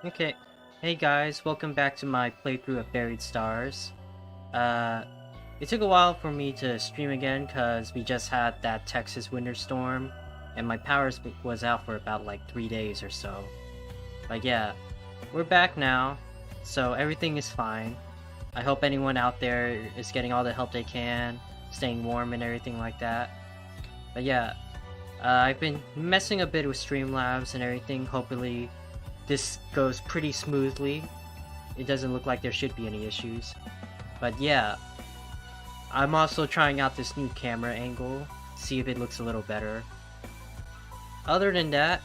Okay, hey guys, welcome back to my playthrough of Buried Stars. It took a while for me to stream again because we just had that Texas winter storm and my power was out for about like 3 days or so. But yeah, we're back now, so everything is fine. I hope anyone out there is getting all the help they can, staying warm and everything like that. But yeah, I've been messing a bit with Streamlabs and everything. Hopefully this goes pretty smoothly. It doesn't look like there should be any issues. But yeah, I'm also trying out this new camera angle, see if it looks a little better. Other than that,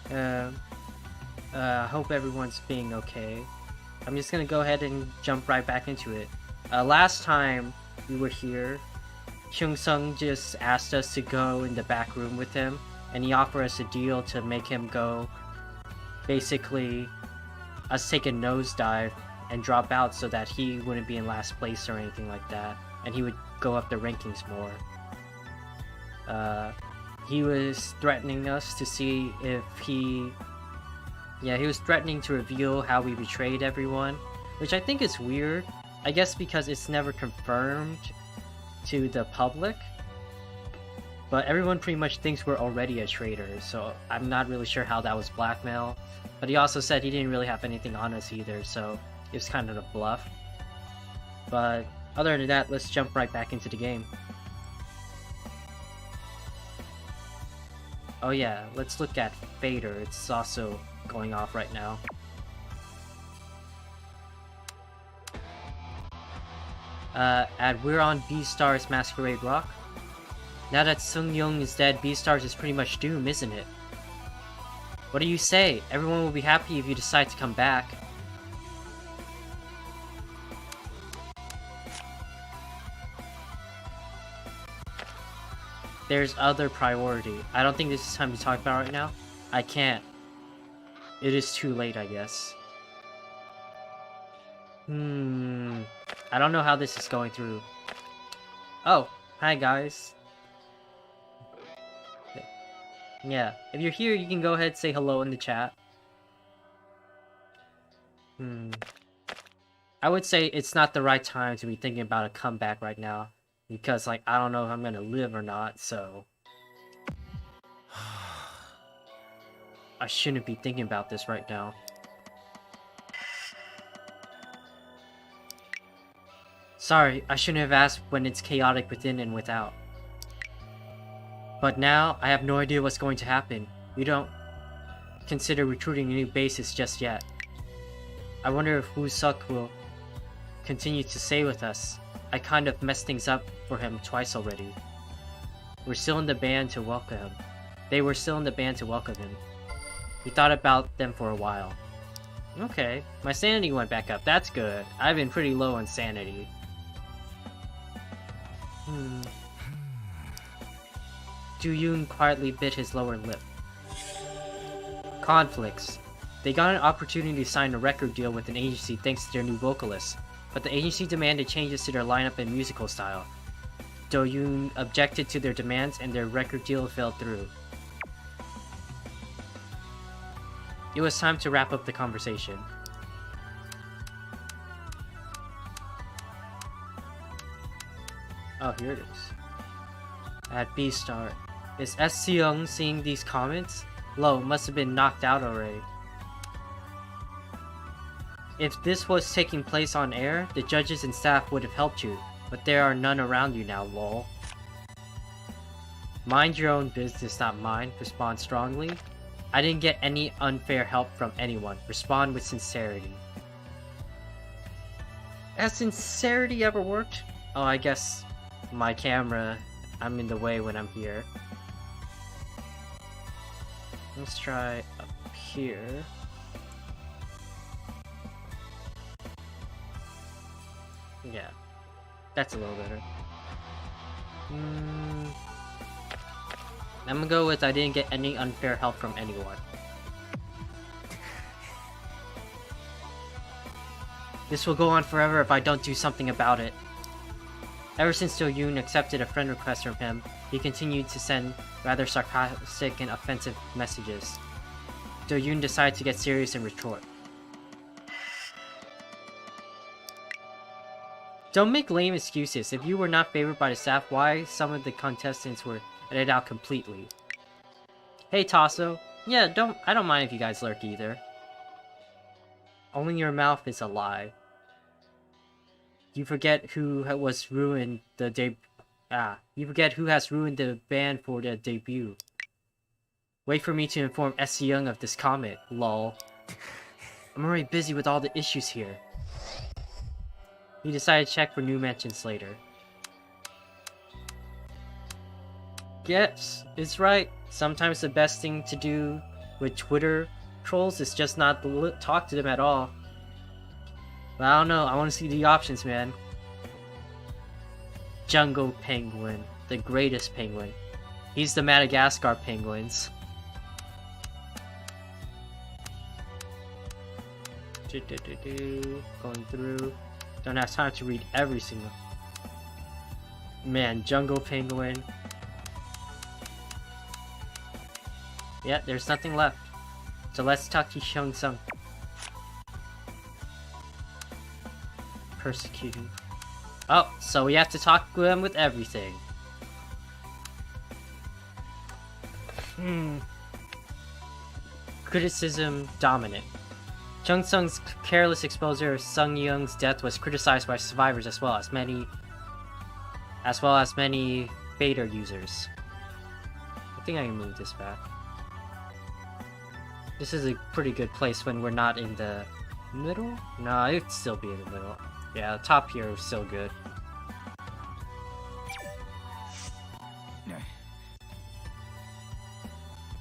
I hope everyone's being okay. I'm just gonna go ahead and jump right back into it. Last time we were here, Sung just asked us to go in the back room with him, and he offered us a deal to make him go. Basically, us take a nosedive and drop out so that he wouldn't be in last place or anything like that, and he would go up the rankings more. He was threatening us to see if he was threatening to reveal how we betrayed everyone, which I think is weird. I guess because it's never confirmed to the public, but everyone pretty much thinks we're already a traitor, so I'm not really sure how that was blackmail. But he also said he didn't really have anything on us either, so it was kind of a bluff. But other than that, let's jump right back into the game. Oh yeah, let's look at Fader. It's also going off right now. We're on B-Stars Masquerade Rock. Now that Sung Young is dead, B-Stars is pretty much doomed, isn't it? What do you say? Everyone will be happy if you decide to come back. There's other priority. I don't think this is time to talk about right now. I can't. It is too late, I guess. I don't know how this is going through. Oh, hi guys. Yeah, if you're here, you can go ahead and say hello in the chat. I would say it's not the right time to be thinking about a comeback right now, because like I don't know if I'm gonna live or not, so I shouldn't be thinking about this right now. Sorry, I shouldn't have asked when it's chaotic within and without. But now, I have no idea what's going to happen. We don't consider recruiting a new basis just yet. I wonder if Woo Suk will continue to stay with us. I kind of messed things up for him twice already. We're still in the band to welcome him. They were still in the band to welcome him. We thought about them for a while. Okay, my sanity went back up. That's good. I've been pretty low on sanity. Du Yoon quietly bit his lower lip. Conflicts. They got an opportunity to sign a record deal with an agency thanks to their new vocalist, but the agency demanded changes to their lineup and musical style. Do Yoon objected to their demands and their record deal fell through. It was time to wrap up the conversation. Oh, here it is. At B-Star. Is S. Seung seeing these comments? Lo must have been knocked out already. If this was taking place on air, the judges and staff would have helped you, but there are none around you now, lol. Mind your own business, not mine. Respond strongly. I didn't get any unfair help from anyone. Respond with sincerity. Has sincerity ever worked? Oh, I guess my camera, I'm in the way when I'm here. Let's try up here. Yeah, that's a little better. I'm gonna go with I didn't get any unfair help from anyone. This will go on forever if I don't do something about it. Ever since Do-yoon accepted a friend request from him, he continued to send rather sarcastic and offensive messages. Do-yoon decided to get serious and retort. Don't make lame excuses. If you were not favored by the staff, why some of the contestants were edited out completely? Hey Tasso. Yeah, I don't mind if you guys lurk either. Only your mouth is a lie. You forget who has ruined the band for the debut. Wait for me to inform S. Young of this comment, lol. I'm already busy with all the issues here. He decided to check for new mentions later. Yes, it's right. Sometimes the best thing to do with Twitter trolls is just not talk to them at all. But I don't know, I want to see the options, man. Jungle Penguin, the greatest penguin. He's the Madagascar penguins. Going through. Don't have time to read every single. Man, Jungle Penguin. Yeah, there's nothing left. So let's talk to Hyung-sung. Persecuting. Oh, so we have to talk to them with everything. Criticism dominant. Chung Sung's careless exposure of Sung Young's death was criticized by survivors as well as many Vader users. I think I can move this back. This is a pretty good place when we're not in the middle? No, it'd still be in the middle. Yeah, the top here is still good.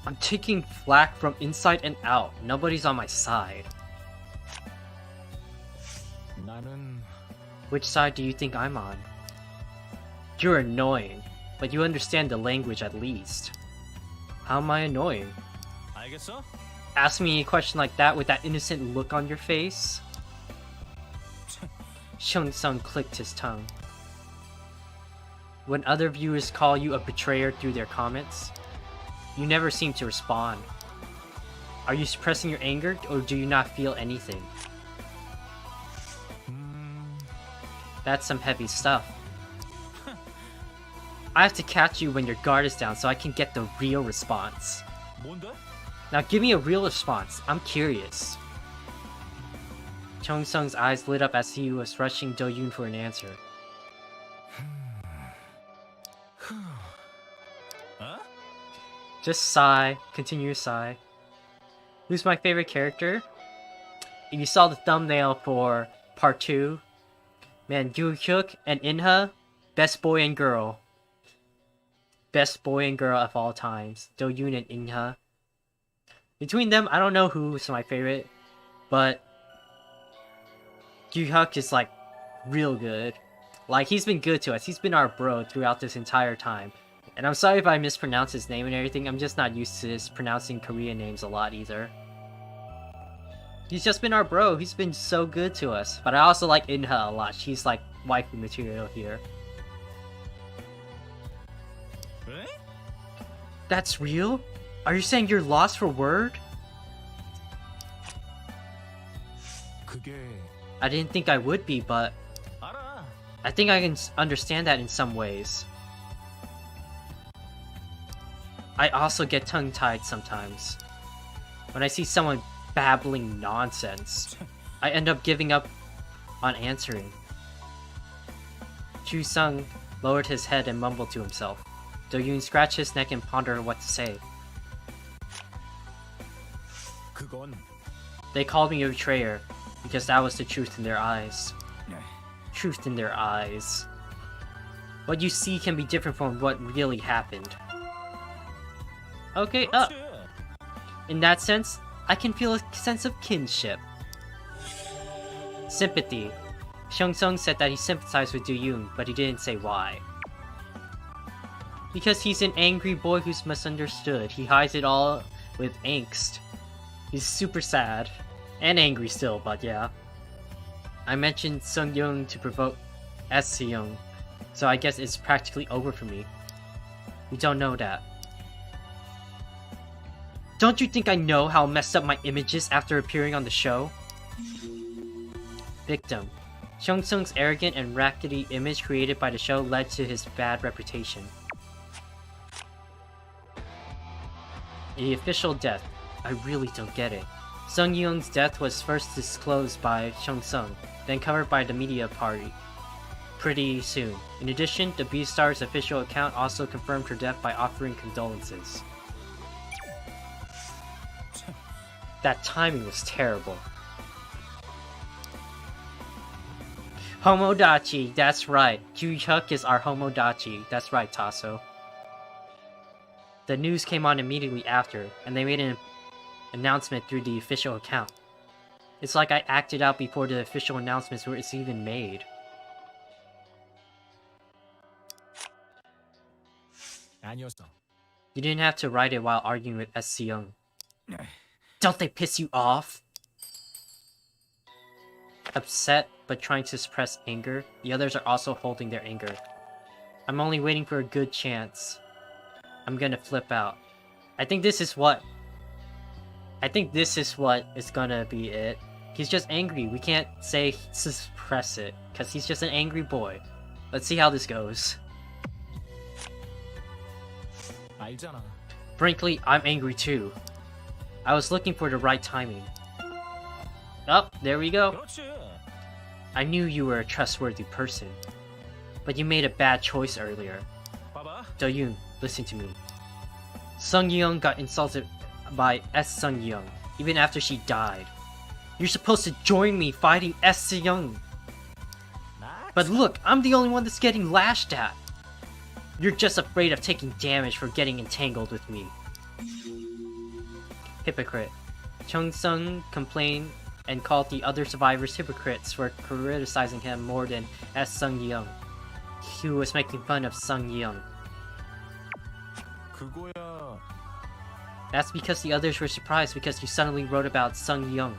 I'm taking flack from inside and out. Nobody's on my side. Which side do you think I'm on? You're annoying, but you understand the language at least. How am I annoying? Ask me a question like that with that innocent look on your face? Hyung-sung clicked his tongue. When other viewers call you a betrayer through their comments, you never seem to respond. Are you suppressing your anger, or do you not feel anything? That's some heavy stuff. I have to catch you when your guard is down so I can get the real response. Now give me a real response. I'm curious. Hyung-sung's eyes lit up as he was rushing Do-yoon for an answer. Just sigh. Continue to sigh. Who's my favorite character? If you saw the thumbnail for part 2, man, Gyu-hyuk and In-ha, best boy and girl. Best boy and girl of all times. Do-yoon and In-ha. Between them, I don't know who's my favorite, but Gyu-hyuk is like real good. Like, he's been good to us. He's been our bro throughout this entire time. And I'm sorry if I mispronounce his name and everything. I'm just not used to this pronouncing Korean names a lot either. He's just been our bro. He's been so good to us. But I also like In-ha a lot. She's like waifu material here. That's real? Are you saying you're lost for word? I didn't think I would be, but I think I can understand that in some ways. I also get tongue-tied sometimes. When I see someone babbling nonsense, I end up giving up on answering. Chu-sung lowered his head and mumbled to himself. Do-yoon scratched his neck and pondered what to say. They called me a betrayer, because that was the truth in their eyes. Truth in their eyes. What you see can be different from what really happened. Okay, in that sense, I can feel a sense of kinship. Sympathy. Hyung-sung said that he sympathized with Do-yoon, but he didn't say why. Because he's an angry boy who's misunderstood. He hides it all with angst. He's super sad. And angry still, but yeah. I mentioned Sung Young to provoke S Young, so I guess it's practically over for me. You don't know that. Don't you think I know how messed up my image is after appearing on the show? Victim. Chung Sung's arrogant and rackety image created by the show led to his bad reputation. The official death. I really don't get it. Sung Young's death was first disclosed by Chung Sung, then covered by the media party pretty soon. In addition, the Beastar's official account also confirmed her death by offering condolences. That timing was terrible. Homodachi, that's right. Ju-hyuk is our Homodachi. That's right, Tasso. The news came on immediately after, and they made an announcement through the official account. It's like I acted out before the official announcements were even made. You didn't have to write it while arguing with S. Young. Don't they piss you off? Upset, but trying to suppress anger, the others are also holding their anger. I'm only waiting for a good chance. I'm gonna flip out. I think this is what is gonna be it. He's just angry. We can't say suppress it, because he's just an angry boy. Let's see how this goes. Frankly, I'm angry too. I was looking for the right timing. Oh, there we go. I knew you were a trustworthy person, but you made a bad choice earlier. Do-yoon, listen to me. Sung Young got insulted by S. Sung Young, even after she died. You're supposed to join me fighting S. Young. But look, I'm the only one that's getting lashed at. You're just afraid of taking damage for getting entangled with me. Hypocrite. Chung Sung complained and called the other survivors hypocrites for criticizing him more than S. Sung Young, who was making fun of Sung Young. That's because the others were surprised because you suddenly wrote about Sung Young.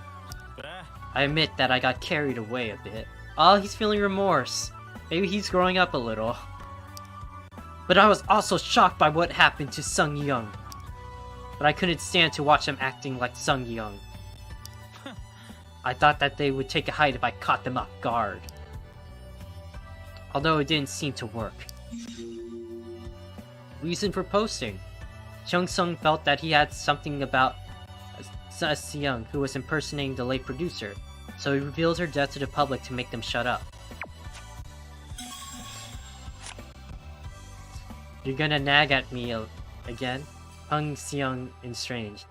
I admit that I got carried away a bit. Oh, he's feeling remorse. Maybe he's growing up a little. But I was also shocked by what happened to Sung Young. But I couldn't stand to watch them acting like Sung Young. I thought that they would take a hide if I caught them off guard. Although it didn't seem to work. Reason for posting. Chung Sung felt that he had something about S. Young, who was impersonating the late producer, so he revealed her death to the public to make them shut up. You're gonna nag at me again? Hung Seong estranged.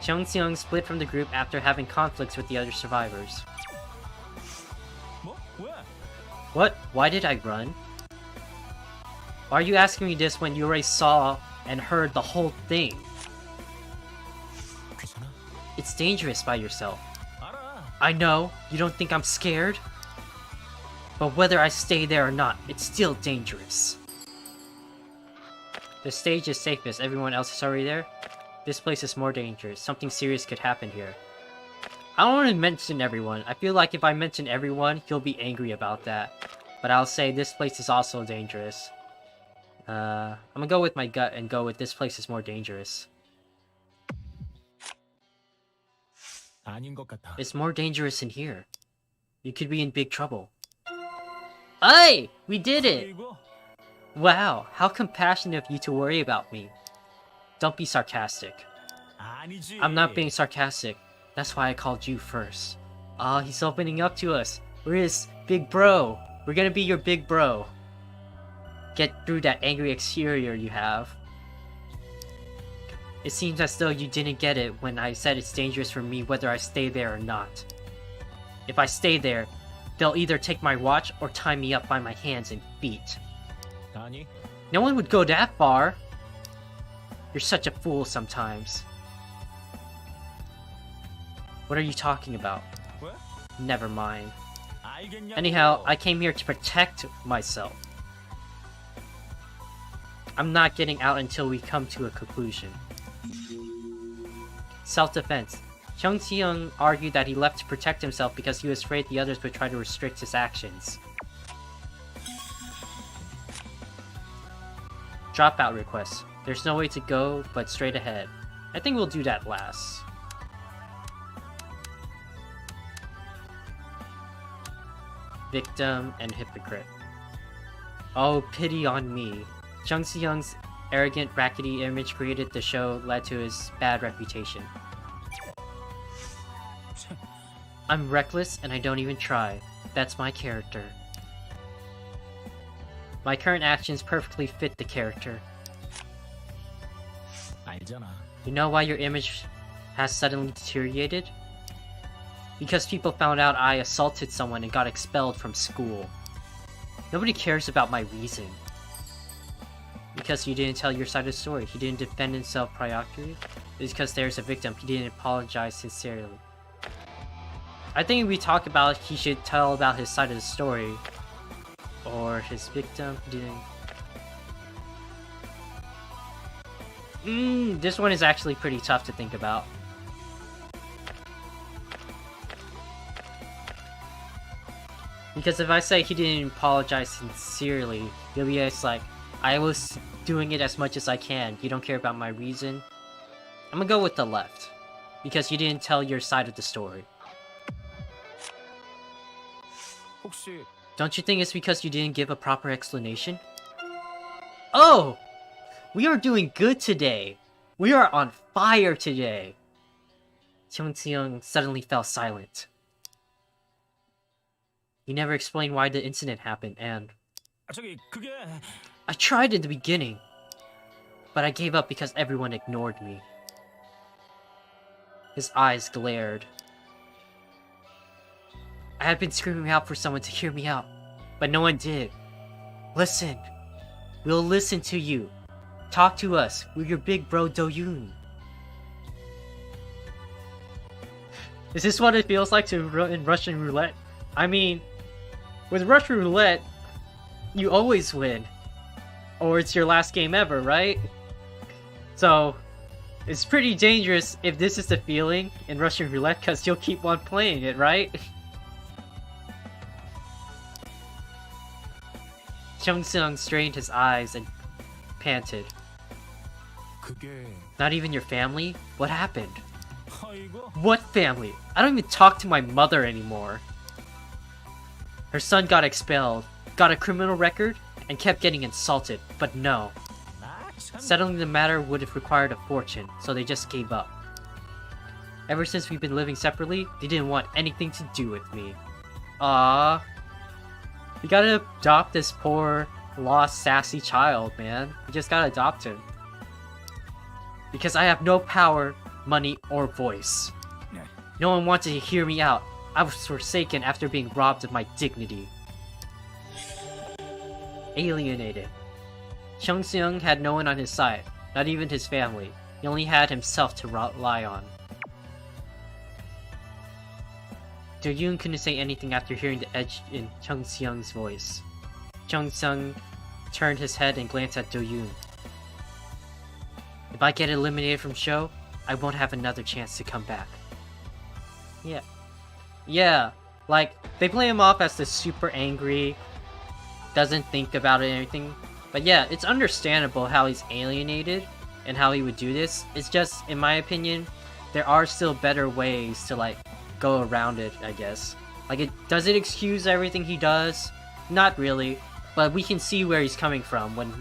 Chung Seong split from the group after having conflicts with the other survivors. What? Why did I run? Why are you asking me this when you already saw and heard the whole thing? It's dangerous by yourself. I know, you don't think I'm scared? But whether I stay there or not, it's still dangerous. The stage is safest, everyone else is already there. This place is more dangerous, something serious could happen here. I don't want to mention everyone. I feel like if I mention everyone, he'll be angry about that. But I'll say this place is also dangerous. I'm gonna go with my gut and go with this place is more dangerous. It's more dangerous in here. You could be in big trouble. Hey! We did it! Wow, how compassionate of you to worry about me. Don't be sarcastic. I'm not being sarcastic. That's why I called you first. Ah, he's opening up to us. We're his big bro. We're gonna be your big bro. Get through that angry exterior you have. It seems as though you didn't get it when I said it's dangerous for me whether I stay there or not. If I stay there, they'll either take my watch or tie me up by my hands and feet. No one would go that far. You're such a fool sometimes. What are you talking about? Never mind. Anyhow, I came here to protect myself. I'm not getting out until we come to a conclusion. Self-defense. Chung Si-young argued that he left to protect himself because he was afraid the others would try to restrict his actions. Dropout request. There's no way to go but straight ahead. I think we'll do that last. Victim and hypocrite. Oh, pity on me. Chung Si-young's arrogant, rackety image created the show led to his bad reputation. I'm reckless and I don't even try. That's my character. My current actions perfectly fit the character. You know why your image has suddenly deteriorated? Because people found out I assaulted someone and got expelled from school. Nobody cares about my reason. Because you didn't tell your side of the story. He didn't defend himself proactively. It's because there's a victim. He didn't apologize sincerely. I think we talk about he should tell about his side of the story. Or his victim didn't. This one is actually pretty tough to think about. Because if I say he didn't apologize sincerely, he'll be like, I was doing it as much as I can. You don't care about my reason. I'm gonna go with the left. Because you didn't tell your side of the story. Don't you think it's because you didn't give a proper explanation? Oh! We are doing good today! We are on fire today! Chung Si-young suddenly fell silent. He never explained why the incident happened, and... I tried in the beginning, but I gave up because everyone ignored me. His eyes glared. I had been screaming out for someone to hear me out, but no one did. Listen. We'll listen to you. Talk to us. We're your big bro Do-yoon. Is this what it feels like to in Russian roulette? I mean, with Russian roulette, you always win. Or it's your last game ever, right? So, it's pretty dangerous if this is the feeling in Russian roulette, because you'll keep on playing it, right? Chung Si-young strained his eyes and panted. Not even your family? What happened? What family? I don't even talk to my mother anymore. Her son got expelled, got a criminal record, and kept getting insulted, but no. Settling the matter would have required a fortune, so they just gave up. Ever since we've been living separately, they didn't want anything to do with me. Ah. You gotta adopt this poor, lost, sassy child, man. You just gotta adopt him. Because I have no power, money, or voice. No one wanted to hear me out. I was forsaken after being robbed of my dignity. Alienated. Chung Si-young had no one on his side, not even his family. He only had himself to rely on. Do-yoon couldn't say anything after hearing the edge in Chung Si-young's voice. Chung Si-young turned his head and glanced at Do-yoon. If I get eliminated from show, I won't have another chance to come back. Yeah, like, they play him off as this super angry, doesn't think about it or anything. But yeah, it's understandable how he's alienated and how he would do this. It's just, in my opinion, there are still better ways to, like, go around it, I guess. Like, does it excuse everything he does? Not really, but we can see where he's coming from when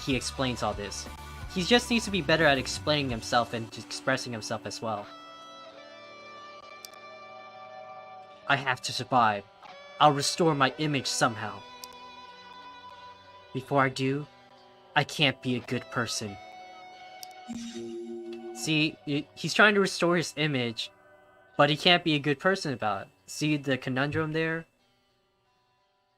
he explains all this. He just needs to be better at explaining himself and expressing himself as well. I have to survive. I'll restore my image somehow. Before I do, I can't be a good person. See, he's trying to restore his image, but he can't be a good person about it. See the conundrum there?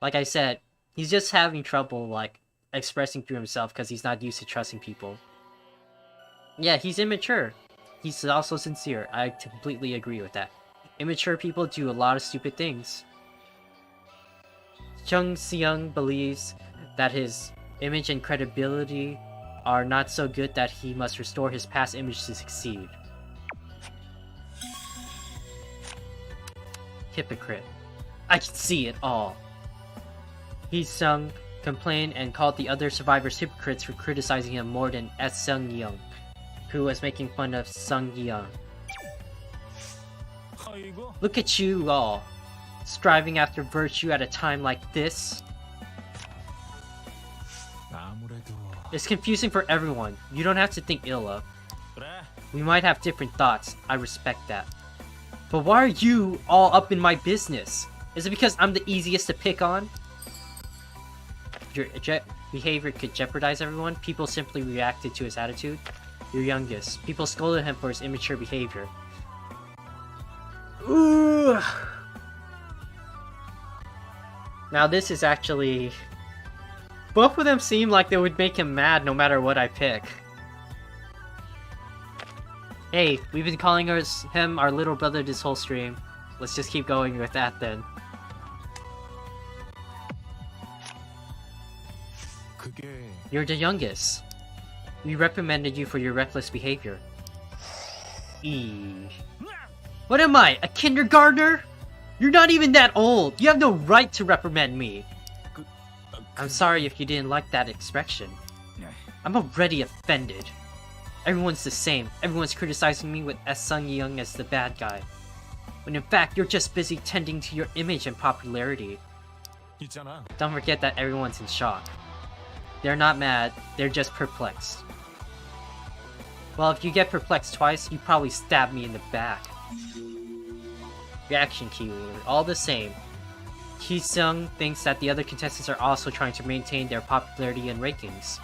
Like I said, he's just having trouble, like, expressing through himself because he's not used to trusting people. Yeah, he's immature. He's also sincere. I completely agree with that. Immature people do a lot of stupid things. Chung Si-young believes that his image and credibility are not so good that he must restore his past image to succeed. Hypocrite. I can see it all. Hee-sung complained and called the other survivors hypocrites for criticizing him more than Sung-young, who was making fun of Sung-young. Look at you all, striving after virtue at a time like this. It's confusing for everyone. You don't have to think ill of. We might have different thoughts. I respect that. But why are you all up in my business? Is it because I'm the easiest to pick on? Your behavior could jeopardize everyone. People simply reacted to his attitude. Your youngest. People scolded him for his immature behavior. Ooh. Now this is actually... Both of them seem like they would make him mad no matter what I pick. Hey, we've been calling him our little brother this whole stream. Let's just keep going with that then. You're the youngest. We reprimanded you for your reckless behavior. What am I, a kindergartner? You're not even that old. You have no right to reprimand me. I'm sorry if you didn't like that expression. I'm already offended. Everyone's the same. Everyone's criticizing me with Sung-young as the bad guy. When in fact, you're just busy tending to your image and popularity. Don't forget that everyone's in shock. They're not mad, they're just perplexed. Well, if you get perplexed twice, you probably stab me in the back. Reaction keyword, all the same. Hee-sung thinks that the other contestants are also trying to maintain their popularity and rankings.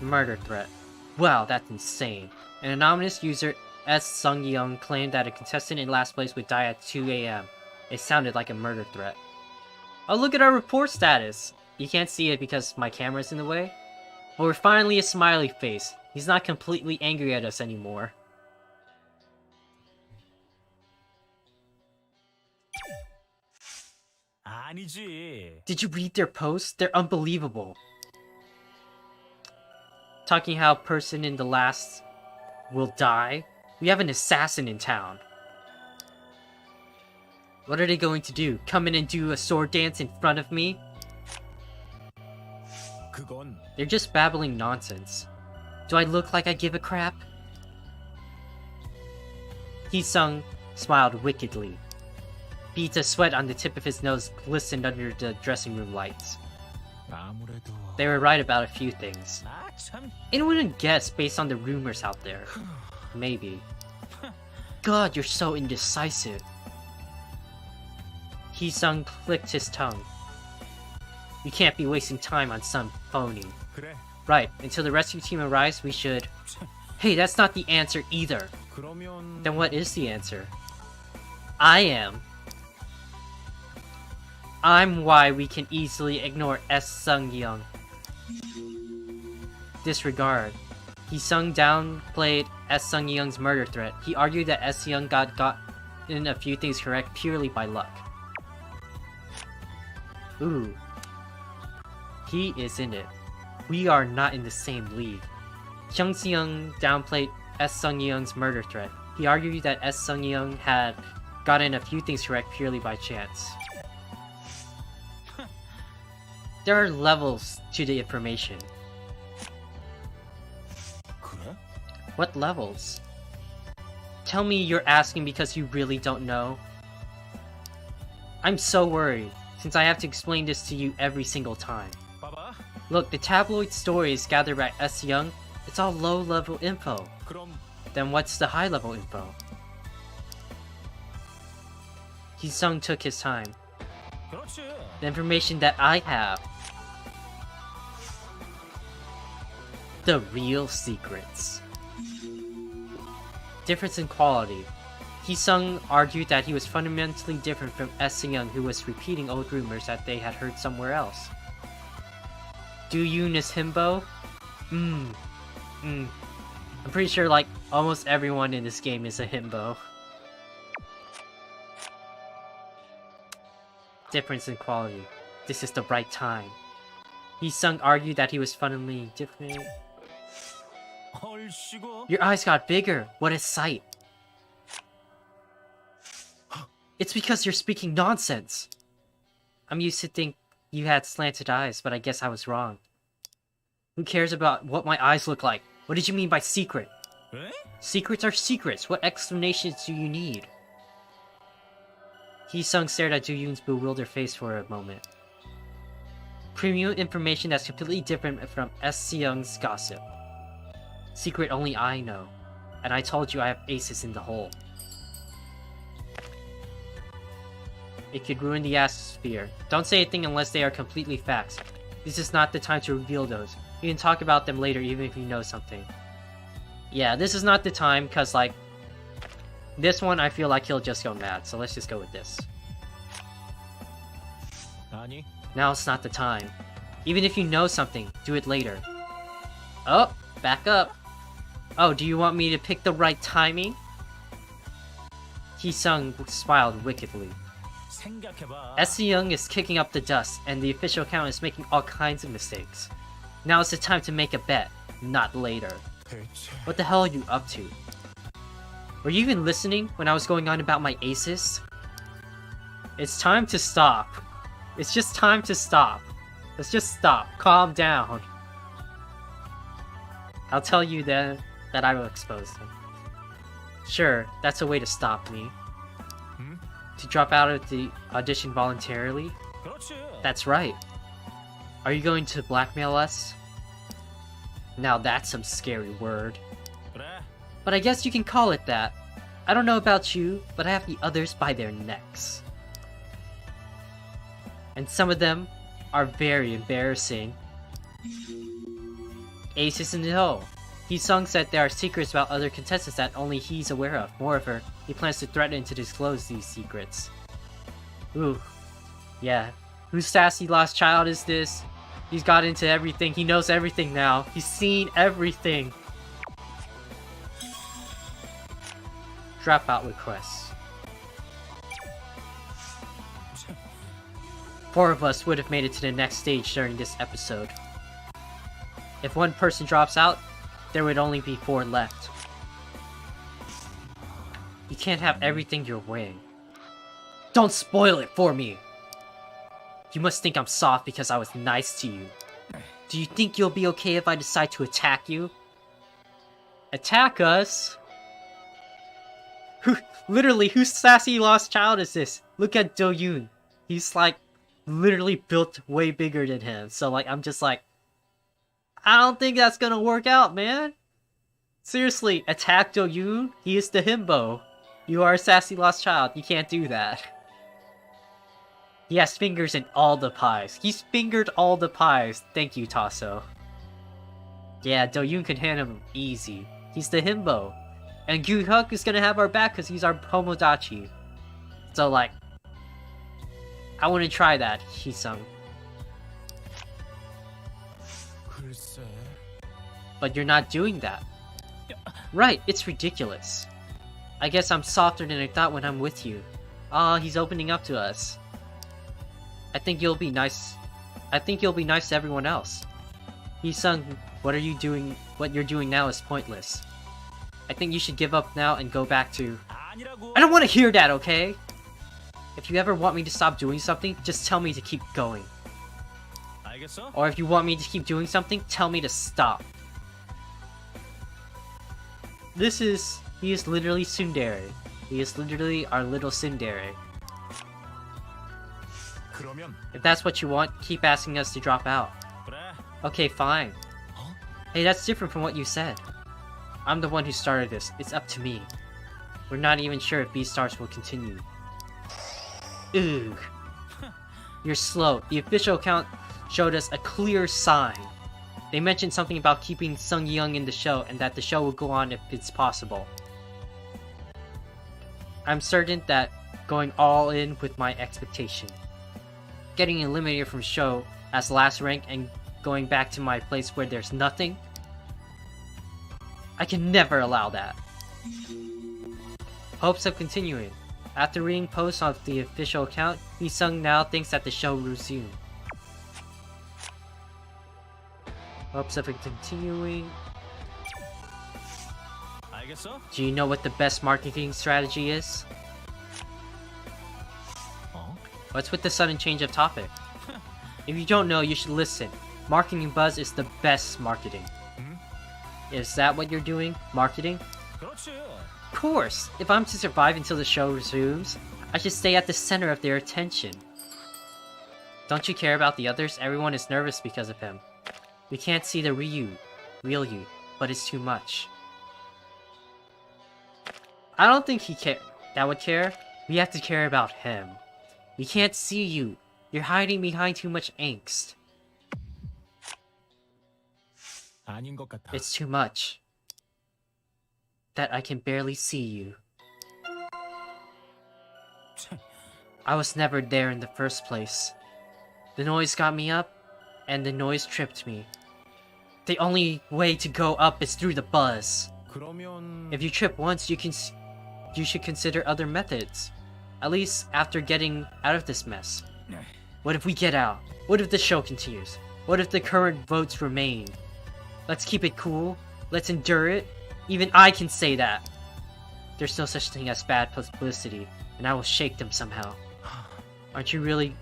Murder threat. Wow, that's insane. An anonymous user, Sung-young, claimed that a contestant in last place would die at 2 AM. It sounded like a murder threat. Oh, look at our report status! You can't see it because my camera's in the way. But we're finally a smiley face. He's not completely angry at us anymore. Did you read their posts? They're unbelievable. Talking how a person in the last will die. We have an assassin in town. What are they going to do? Come in and do a sword dance in front of me? They're just babbling nonsense. Do I look like I give a crap? Hee-sung smiled wickedly. Beads of sweat on the tip of his nose glistened under the dressing room lights. They were right about a few things. Anyone would guess based on the rumors out there. Maybe. God, you're so indecisive. Hee-sung clicked his tongue. We can't be wasting time on some phony. Right, until the rescue team arrives, we should... Hey, that's not the answer either. Then what is the answer? I am. I'm why we can easily ignore Sung-young. Disregard. Hee-sung downplayed Sung-young's murder threat. He argued that Sung got in a few things correct purely by luck. Ooh. He is in it. We are not in the same league. Hyung-seung downplayed Sung-young's murder threat. He argued that Sung-young had gotten a few things correct purely by chance. There are levels to the information. What levels? Tell me you're asking because you really don't know? I'm so worried, since I have to explain this to you every single time. Look, the tabloid stories gathered by Young, it's all low-level info. Then what's the high-level info? Hee-sung took his time. The information that I have. The real secrets. Difference in quality. Hee-sung argued that he was fundamentally different from Young, who was repeating old rumors that they had heard somewhere else. Do you miss himbo? I'm pretty sure like almost everyone in this game is a himbo. Difference in quality. this is the right time. Hee-sung argued that he was fundamentally different. Your eyes got bigger. What a sight. It's because you're speaking nonsense. I'm used to think you had slanted eyes, but I guess I was wrong. Who cares about what my eyes look like? What did you mean by secret? Secrets are secrets. What explanations do you need? Hee-sung stared at Do-yoon's bewildered face for a moment. Premium information that's completely different from S-seung's gossip. Secret only I know. And I told you I have aces in the hole. It could ruin the atmosphere. Don't say anything unless they are completely facts. This is not the time to reveal those. You can talk about them later even if you know something. Yeah, this is not the time, because, like, this one I feel like he'll just go mad, so let's just go with this. Now it's not the time. Even if you know something, do it later. Oh, back up. Oh, do you want me to pick the right timing? Hee-sung smiled wickedly. S-seung is kicking up the dust, and the official account is making all kinds of mistakes. Now is the time to make a bet, not later. What the hell are you up to? Were you even listening when I was going on about my aces? It's time to stop. It's just time to stop. Let's just stop. Calm down. I'll tell you then that I will expose them. Sure, that's a way to stop me. To drop out of the audition voluntarily? That's right. Are you going to blackmail us? Now that's some scary word. But I guess you can call it that. I don't know about you, but I have the others by their necks. And some of them are very embarrassing. Aces in the hole. Hee-sung said there are secrets about other contestants that only he's aware of. Moreover, he plans to threaten to disclose these secrets. Ooh. Yeah. Whose sassy lost child is this? He's got into everything. He knows everything now. He's seen everything. Dropout requests. 4 of us would have made it to the next stage during this episode. If one person drops out, there would only be 4 left. You can't have everything your way. Don't spoil it for me! You must think I'm soft because I was nice to you. Do you think you'll be okay if I decide to attack you? Attack us? Literally, whose sassy lost child is this? Look at Do-yoon. He's like, literally built way bigger than him. So like, I'm just like, I don't think that's gonna work out, man. Seriously, attack Do-yoon? He is the himbo. You are a sassy lost child. You can't do that. He has fingers in all the pies. He's fingered all the pies. Thank you, Tasso. Yeah, Do-yoon can handle him easy. He's the himbo. And Gyu-hyuk is gonna have our back because he's our Tomodachi. So like, I wouldn't try that, Hee-sung. But you're not doing that. Right, it's ridiculous. I guess I'm softer than I thought when I'm with you. Ah, he's opening up to us. I think you'll be nice. I think you'll be nice to everyone else. Hee-sung, what you're doing now is pointless. I think you should give up now and go back to... I don't want to hear that, okay? If you ever want me to stop doing something, just tell me to keep going. Or if you want me to keep doing something, tell me to stop. He is literally tsundere. He is literally our little tsundere. If that's what you want, keep asking us to drop out. Okay, fine. Hey, that's different from what you said. I'm the one who started this. It's up to me. We're not even sure if B-Stars will continue. Ugh. You're slow. The official account showed us a clear sign. They mentioned something about keeping Sung Young in the show and that the show will go on if it's possible. I'm certain that going all in with my expectation. Getting eliminated from show as last rank and going back to my place where there's nothing. I can never allow that. Hopes of continuing. After reading posts on the official account, Hee-sung now thinks that the show will resume. Hopes of it continuing. 알겠어? Do you know what the best marketing strategy is? What's with the sudden change of topic? If you don't know, you should listen. Marketing buzz is the best marketing. Is that what you're doing? Marketing? 그렇지. Of course! If I'm to survive until the show resumes, I should stay at the center of their attention. Don't you care about the others? Everyone is nervous because of him. We can't see the real you, but it's too much. I don't think that would care. We have to care about him. We can't see you. You're hiding behind too much angst. 아닌 것 같아. It's too much. That I can barely see you. I was never there in the first place. The noise got me up, and the noise tripped me. The only way to go up is through the buzz. 그러면 If you trip once, you should consider other methods. At least after getting out of this mess. What if we get out? What if the show continues? What if the current votes remain? Let's keep it cool. Let's endure it. Even I can say that. There's no such thing as bad publicity, and I will shake them somehow. Aren't you really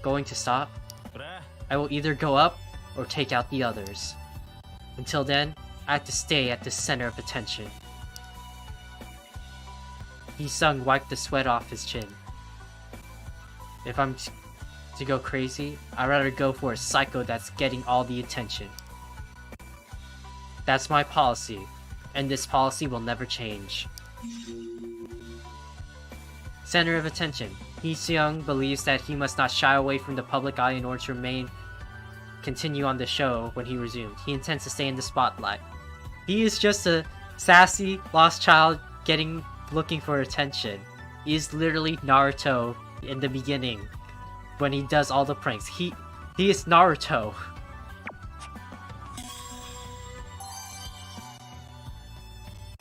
going to stop? 그래. I will either go up or take out the others. Until then, I have to stay at the center of attention. Hee-sung wiped the sweat off his chin. If I'm to go crazy, I'd rather go for a psycho that's getting all the attention. That's my policy, and this policy will never change. Center of attention. Hee-sung believes that he must not shy away from the public eye in order to continue on the show when he resumed. He intends to stay in the spotlight. He is just a sassy, lost child looking for attention. He is literally Naruto in the beginning when he does all the pranks. He is Naruto.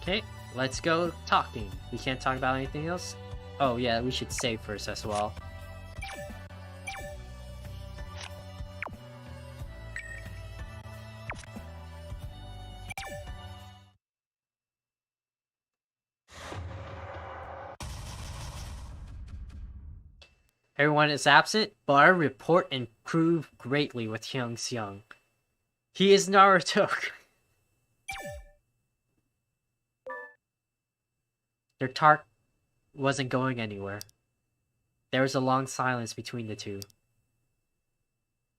Okay, let's go talking. We can't talk about anything else? Oh yeah, we should save first as well. Everyone is absent, but our report improved greatly with Hyung-seung. He is Naruto. Their talk wasn't going anywhere. There was a long silence between the two.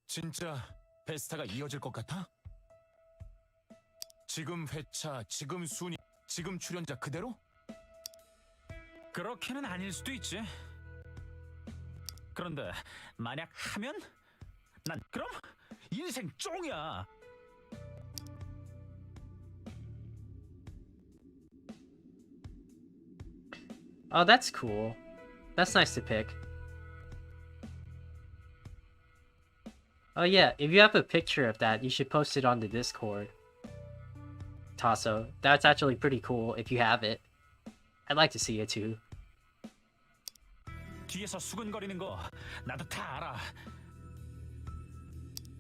진짜 베스타가 이어질 것 같아? 지금 회차, 지금 순위, 지금 출연자 그대로? 그렇게는 아닐 수도 있지. 그런데 만약 하면 난 그럼 인생 쫑이야. Oh, that's cool. That's nice to pick. Oh yeah, if you have a picture of that, you should post it on the Discord. Tasso, that's actually pretty cool if you have it. I'd like to see it too. 뒤에서 수근거리는 거 나도 다 알아.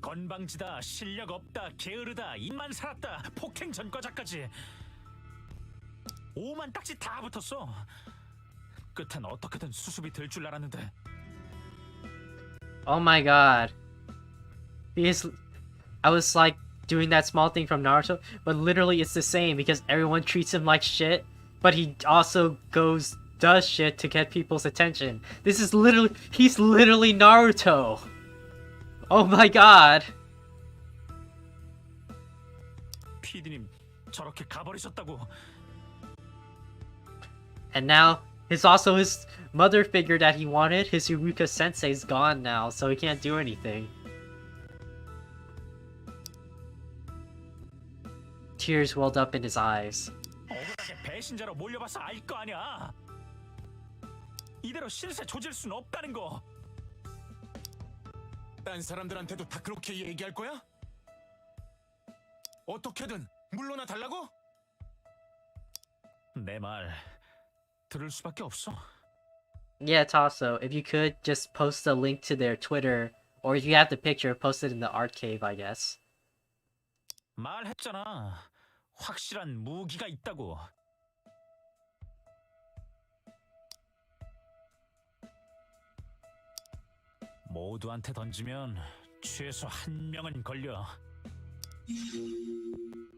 건방지다, 실력 없다, 게으르다, 입만 살았다, 폭행 전과자까지. 오만 딱지 다 붙었어. 끝엔 어떻게든 수습이 될 줄 알았는데. Oh my god. I was like doing that small thing from Naruto, but literally it's the same because everyone treats him like shit, but he also does shit to get people's attention. He's literally Naruto. Oh my god. PD님 저렇게 가버리셨다고. And now his mother figure that he wanted, his Yuruka sensei, is gone now, so he can't do anything. Tears welled up in his eyes. 억울하게 배신자로 몰려봐서 알 거 아니야. 이대로 신세 조질 순 없다는 거. 딴 사람들한테도 다 그렇게 얘기할 거야? 어떻게든 물러나 달라고? 내 말 들을 수밖에 없어. Yeah, Tasso, if you could just post a link to their Twitter, or if you have the picture, post it in the art cave, I guess. 말했잖아. 확실한 무기가 있다고. 모두한테 던지면 최소 한 명은 걸려.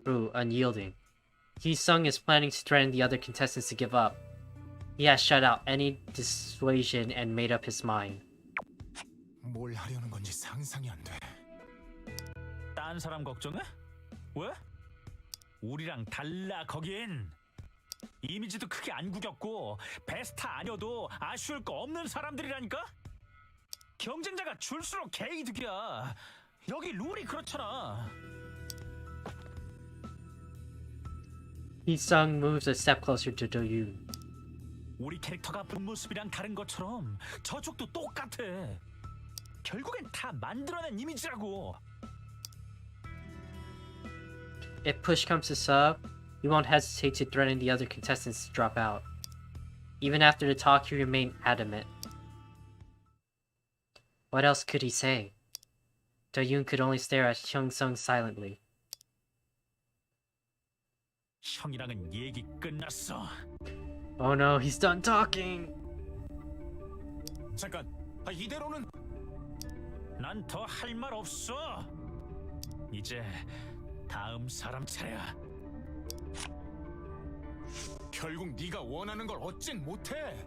Ooh, unyielding. Hee-sung is planning to threaten the other contestants to give up. He has shut out any dissuasion and made up his mind. 뭘 하려는 건지 상상이 안 돼. 딴 사람 걱정해? 왜? 우리랑 달라 거긴. 이미지도 크게 안 구겼고 베스타 아니어도 아쉬울 거 없는 사람들이라니까? 경쟁자가 줄수록 개이득이야. 여기 룰이 그렇잖아. Hee-sung moves a step closer to Do-yoon. 우리 캐릭터가 본 모습이랑 다른 것처럼 저쪽도 똑같아. 결국엔 다 만들어낸 이미지라고. If push comes to shove, he won't hesitate to threaten the other contestants to drop out. Even after the talk, he remained adamant. What else could he say? Do-yoon could only stare at Hyung-sung silently. 형이랑은 얘기 끝났어. Oh no, he's done talking! 잠깐, 이대로는 난 더 할 말 없어. 이제 다음 사람 차례야. 결국 네가 원하는 걸 얻진 못해.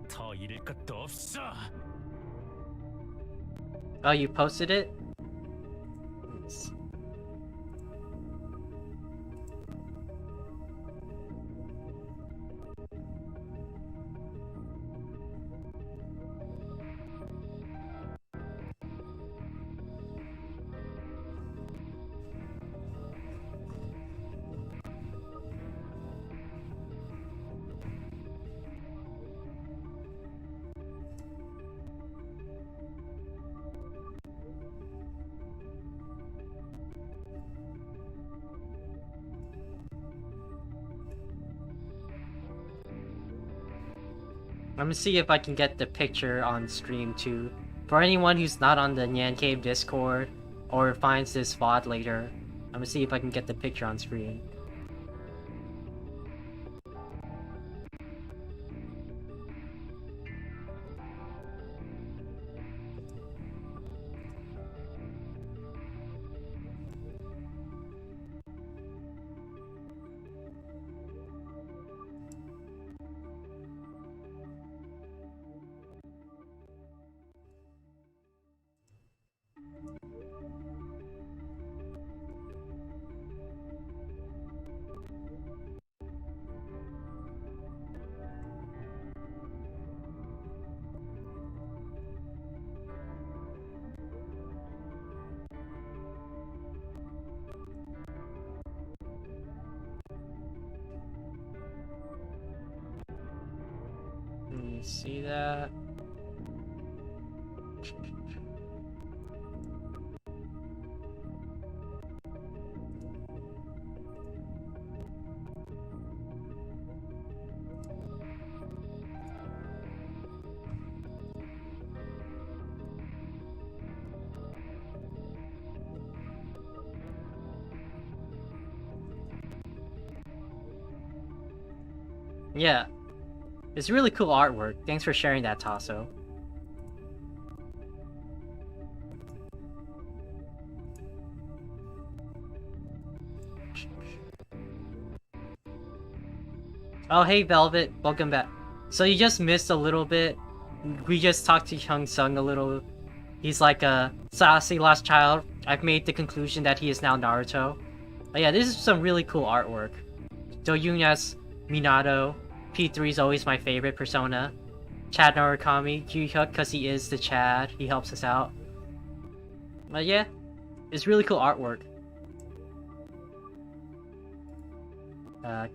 더 잃을 것도 없어. Oh, you posted it? I'm gonna see if I can get the picture on stream too. For anyone who's not on the Nyan Cave Discord or finds this VOD later, I'm gonna see if I can get the picture on screen. You see that? Yeah. It's really cool artwork. Thanks for sharing that, Tasso. Oh, hey, Velvet. Welcome back. So you just missed a little bit. We just talked to Hyung-sung a little. He's like a sassy lost child. I've made the conclusion that he is now Naruto. But yeah, this is some really cool artwork. Do-yoon as Minato. P3 is always my favorite persona. Chad Narukami, Yu-hyuk, because he is the Chad. He helps us out. But yeah, it's really cool artwork.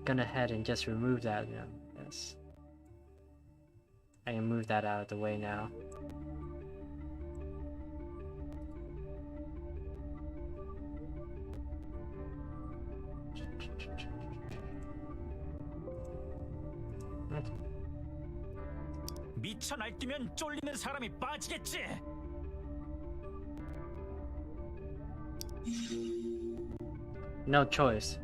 Gonna head and just remove that now. Yes. I can move that out of the way now. 미쳐 날뛰면 쫄리는 사람이 빠지겠지. No choice.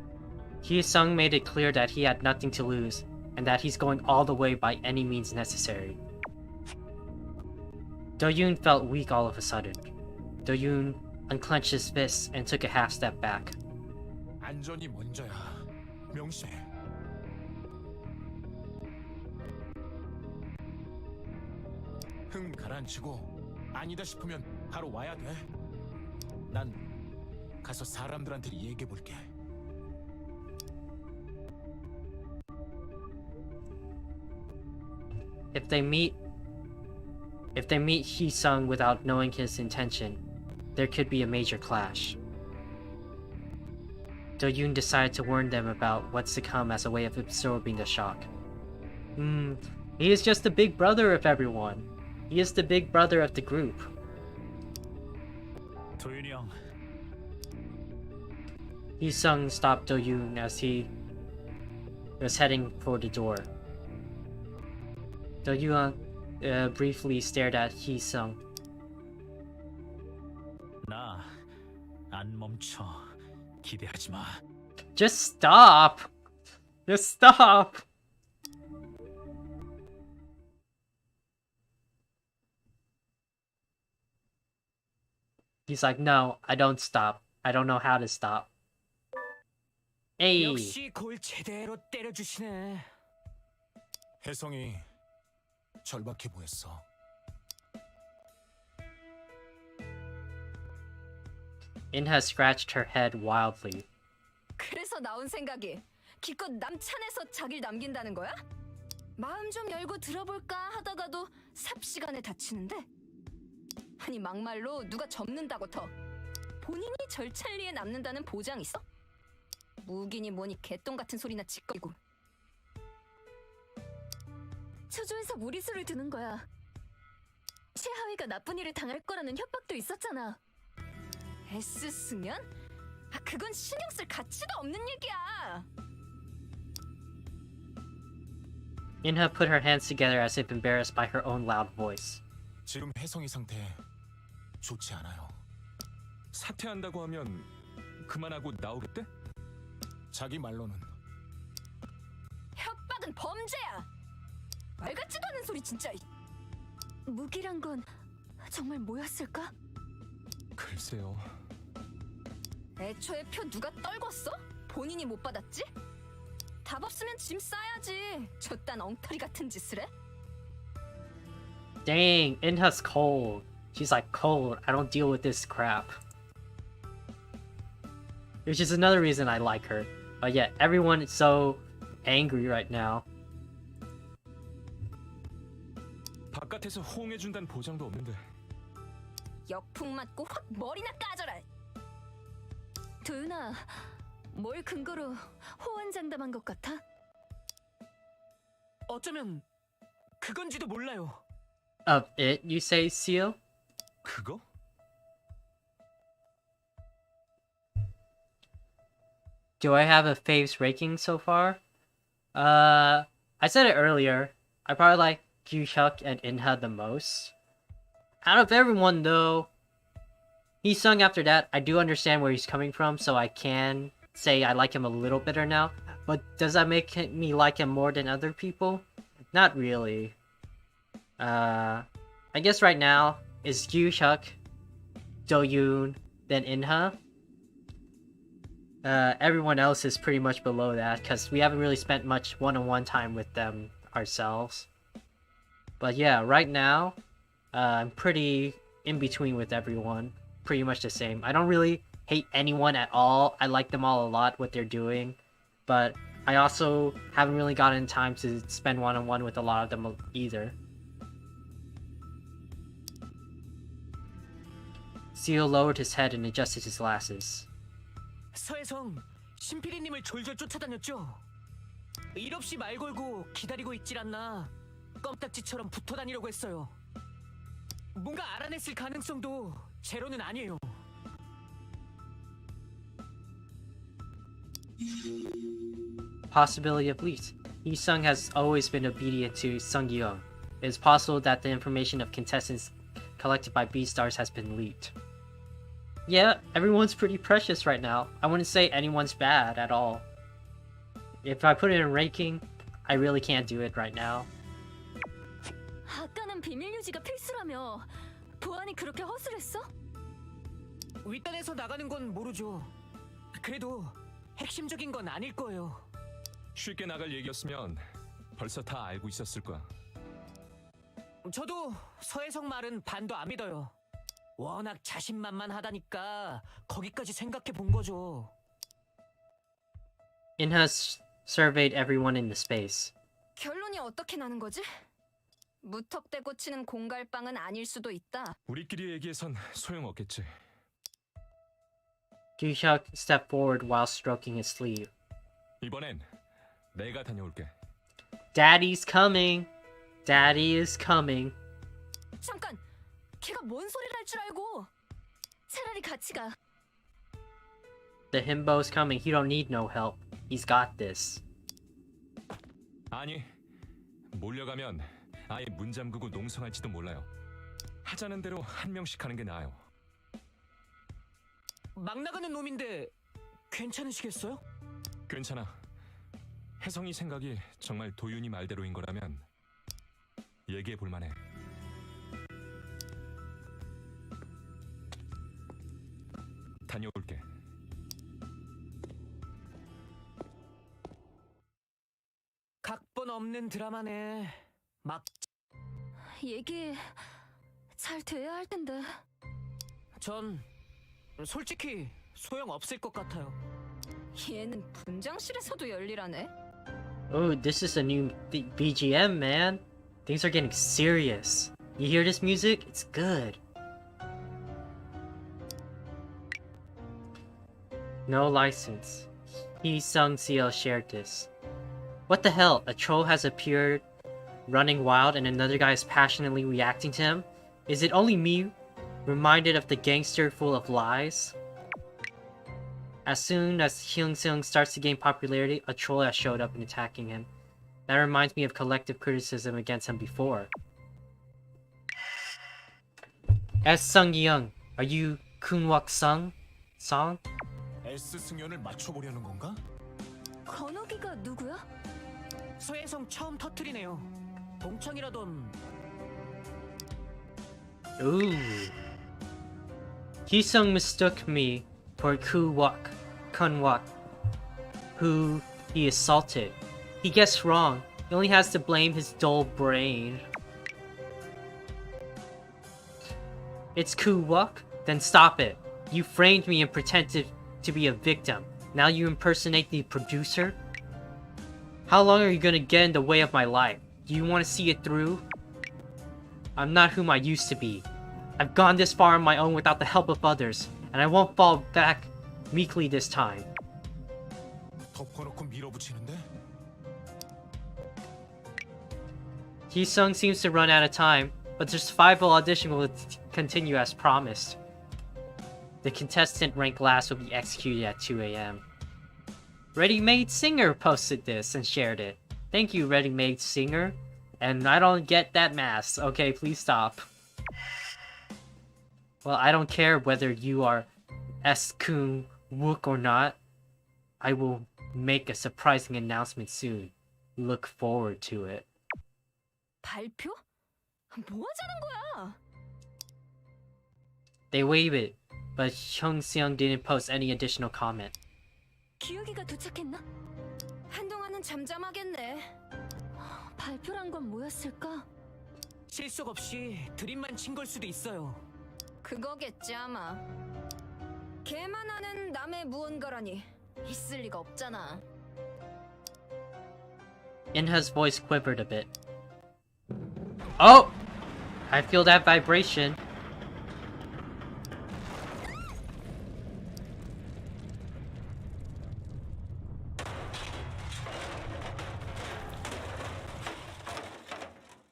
Hee-sung made it clear that he had nothing to lose, and that he's going all the way by any means necessary. Do-yoon felt weak all of a sudden. Do-yoon unclenched his fists and took a half step back. 안전이 먼저야. 명시해. 흥 가라앉히고 아니다 싶으면 바로 와야 돼. 난 가서 사람들한테 얘기해 볼게. If they meet Hee-sung without knowing his intention, there could be a major clash. Do-yoon decided to warn them about what's to come as a way of absorbing the shock. He is just the big brother of everyone. He is the big brother of the group. 도윤이 형, Hee-sung stopped Do-yoon as he was heading for the door. Do-yoon briefly stared at Hee-sung. 나 안 멈춰. 기대하지 마. Just stop! Just stop! He's like, no, I don't stop. I don't know how to stop. Hey! 역시 골 제대로 때려주시네. 혜성이 절박해 보였어. Inha scratched her head wildly. 그래서 나온 생각이 기껏 남찬에서 자기를 남긴다는 거야? 마음 좀 열고 들어볼까 하다가도 삽시간에 다치는데? 아니 막말로 누가 접는다고 더 본인이 절찰리에 남는다는 보장 있어? 무기니 뭐니 개똥 같은 소리나 짓거리고 초조해서 무리수를 두는 거야. 최하위가 나쁜 일을 당할 거라는 협박도 있었잖아. 애쓰 쓰면? 아 그건 신경 쓸 가치도 없는 얘기야. Inha put her hands together as if embarrassed by her own loud voice. 지금 혜성이 상태 좋지 않아요. 사퇴한다고 하면 그만하고 나오겠대? 자기 말로는 협박은 범죄야. 말 같지도 않은 소리 진짜. 무기란 건 정말 뭐였을까? 글쎄요. 애초에 표 누가 떨궜어? 본인이 못 받았지? 답 없으면 짐 싸야지. 저딴 엉터리 같은 짓을 해? Dang, Inha's cold. She's like, cold, I don't deal with this crap. Which is another reason I like her. But yeah, everyone is so angry right now. 바깥에서 호응해준다는 보장도 없는데. 역풍 맞고 확 머리나 까져라. 도윤아, 뭘 근거로 호언장담한 것 같아? 어쩌면 그건지도 몰라요. Of it, you say, Seal? 그거? Do I have a faves ranking so far? I said it earlier. I probably like Gyu-hyuk and Inha the most. Out of everyone though, Hee-sung after that, I do understand where he's coming from, so I can say I like him a little better now. But does that make me like him more than other people? Not really. I guess right now is Gyu-hyuk, Do-yoon, then Inha. Everyone else is pretty much below that, because we haven't really spent much one-on-one time with them ourselves. But yeah, right now, I'm pretty in between with everyone. Pretty much the same. I don't really hate anyone at all. I like them all a lot, what they're doing. But I also haven't really gotten time to spend one-on-one with a lot of them either. Seal lowered his head and adjusted his glasses. 서혜성, 신피디님을 졸졸 쫓아다녔죠? 일 없이 말 걸고 기다리고 있질 않나. 껌딱지처럼 붙어 다니려고 했어요. 뭔가 알아냈을 가능성도 제로는 아니에요. Possibility of leaks. Hee-sung has always been obedient to Sung-yeong. It is possible that the information of contestants collected by B-Stars has been leaked. Yeah, everyone's pretty precious right now. I wouldn't say anyone's bad at all. If I put it in ranking, I really can't do it right now. 아까는 비밀 유지가 필수라며. 보안이 그렇게 허술했어? 윗단에서 나가는 건 모르죠. 그래도 핵심적인 건 아닐 거예요. 쉽게 나갈 얘기였으면 벌써 다 알고 있었을 거야. 저도 서혜성 말은 반도 안 믿어요. 워낙 자신만만하다니까 거기까지 생각해 본 거죠. In has surveyed everyone in the space. 결론이 어떻게 나는 거지? 무턱대고 치는 공갈빵은 아닐 수도 있다. 우리끼리 얘기해선 소용없겠지. Ju-hyuk stepped forward while stroking his sleeve. 이번엔 내가 다녀올게. Daddy's coming! Daddy is coming. 잠깐! 걔가 뭔 소리를 할 줄 알고! 차라리 같이 가. The himbo's coming. He don't need no help. He's got this. 아니, 몰려가면 아예 문 잠그고 농성할지도 몰라요. 하자는 대로 한 명씩 하는 게 나아요. 막 나가는 놈인데 괜찮으시겠어요? 괜찮아. 혜성이 생각이 정말 도윤이 말대로인 거라면 얘기해 볼 만해. 다녀올게. 각본 없는 드라마네. 막 얘기 잘 돼야 할 텐데. 전 솔직히 소용 없을 것 같아요. 얘는 분장실에서도 열일하네. Oh, this is a new BGM, man. Things are getting serious. You hear this music? It's good. No license. He Sung CL shared this. What the hell? A troll has appeared running wild and another guy is passionately reacting to him? Is it only me reminded of the gangster full of lies? As soon as Hyung Seung starts to gain popularity, a troll has showed up and attacking him. That reminds me of collective criticism against him before. S. Sung Young, are you Kunwak Sung? Song? S 승연을 맞춰보려는 건가? 건욱이가 누구야? 서혜성 처음 터트리네요. 동창이라던. Ooh. Hee-sung mistook me for Kunwak, who he assaulted. He guessed wrong. He only has to blame his dull brain. It's Kunwak? Then stop it. You framed me and pretended to be a victim. Now you impersonate the producer? How long are you gonna get in the way of my life? Do you want to see it through? I'm not whom I used to be. I've gone this far on my own without the help of others, and I won't fall back meekly this time. 덮어놓고 밀어붙이는데? Hee-sung seems to run out of time, but the survival audition will continue as promised. The contestant ranked last will be executed at 2 a.m. Ready-Made Singer posted this and shared it. Thank you, Ready-Made Singer. And I don't get that mask. Okay, please stop. Well, I don't care whether you are S-kun Wook or not. I will make a surprising announcement soon. Look forward to it. 발표? 뭐 하자는 거야? They wave it, but Hyung Seung didn't post any additional comment. 기욱이가 도착했나? 한동안은 잠잠하겠네. 발표란 건 뭐였을까? 실속 없이 드림만 친 걸 수도 있어요. 그거겠지 아마. 걔만 아는 남의 무언가라니 있을 리가 없잖아. Inha's voice quivered a bit. Oh! I feel that vibration.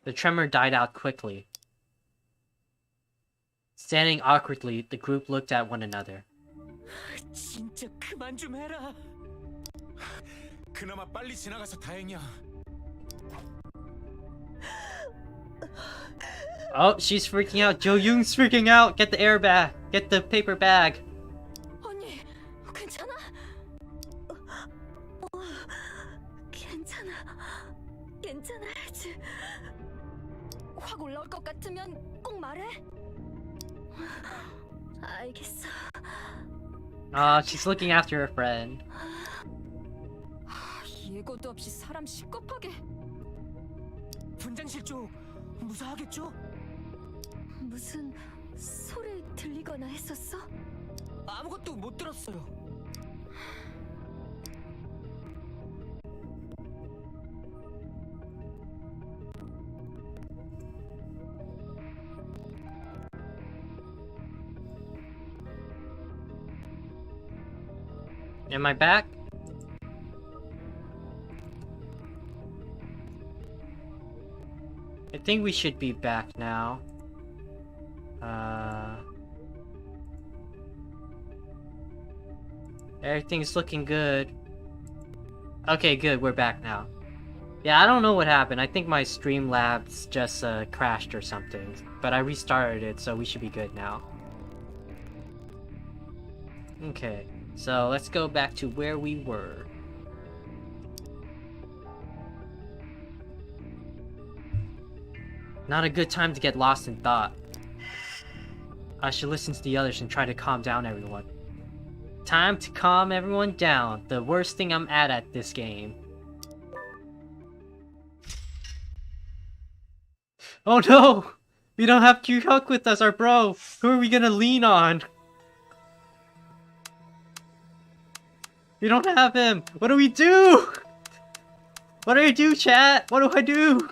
The tremor died out quickly. Standing awkwardly, the group looked at one another. 진짜 그만 좀 해라. 그나마 빨리 지나가서 다행이야. Oh, she's freaking out. Jo Young's freaking out. Get the air back. Get the paper bag. 언니, 괜찮아? 괜찮아. 괜찮아야지. 확 올라올 것 같으면 꼭 말해. 알겠어. She's looking after her friend. 예고도 없이 사람 시겁하게. 분장실 쪽 무사하겠죠? 무슨 소리 들리거나 했었어? 아무것도 못 들었어요. Am I back? I think we should be back now. Everything's looking good. Okay, good, we're back now. Yeah, I don't know what happened. I think my Streamlabs just crashed or something. But I restarted it, so we should be good now. Okay, so let's go back to where we were. Not a good time to get lost in thought. I should listen to the others and try to calm down everyone. Time to calm everyone down. The worst thing I'm at this game. Oh no! We don't have Q-Huck with us, our bro! Who are we gonna lean on? We don't have him! What do we do? What do I do, chat? What do I do?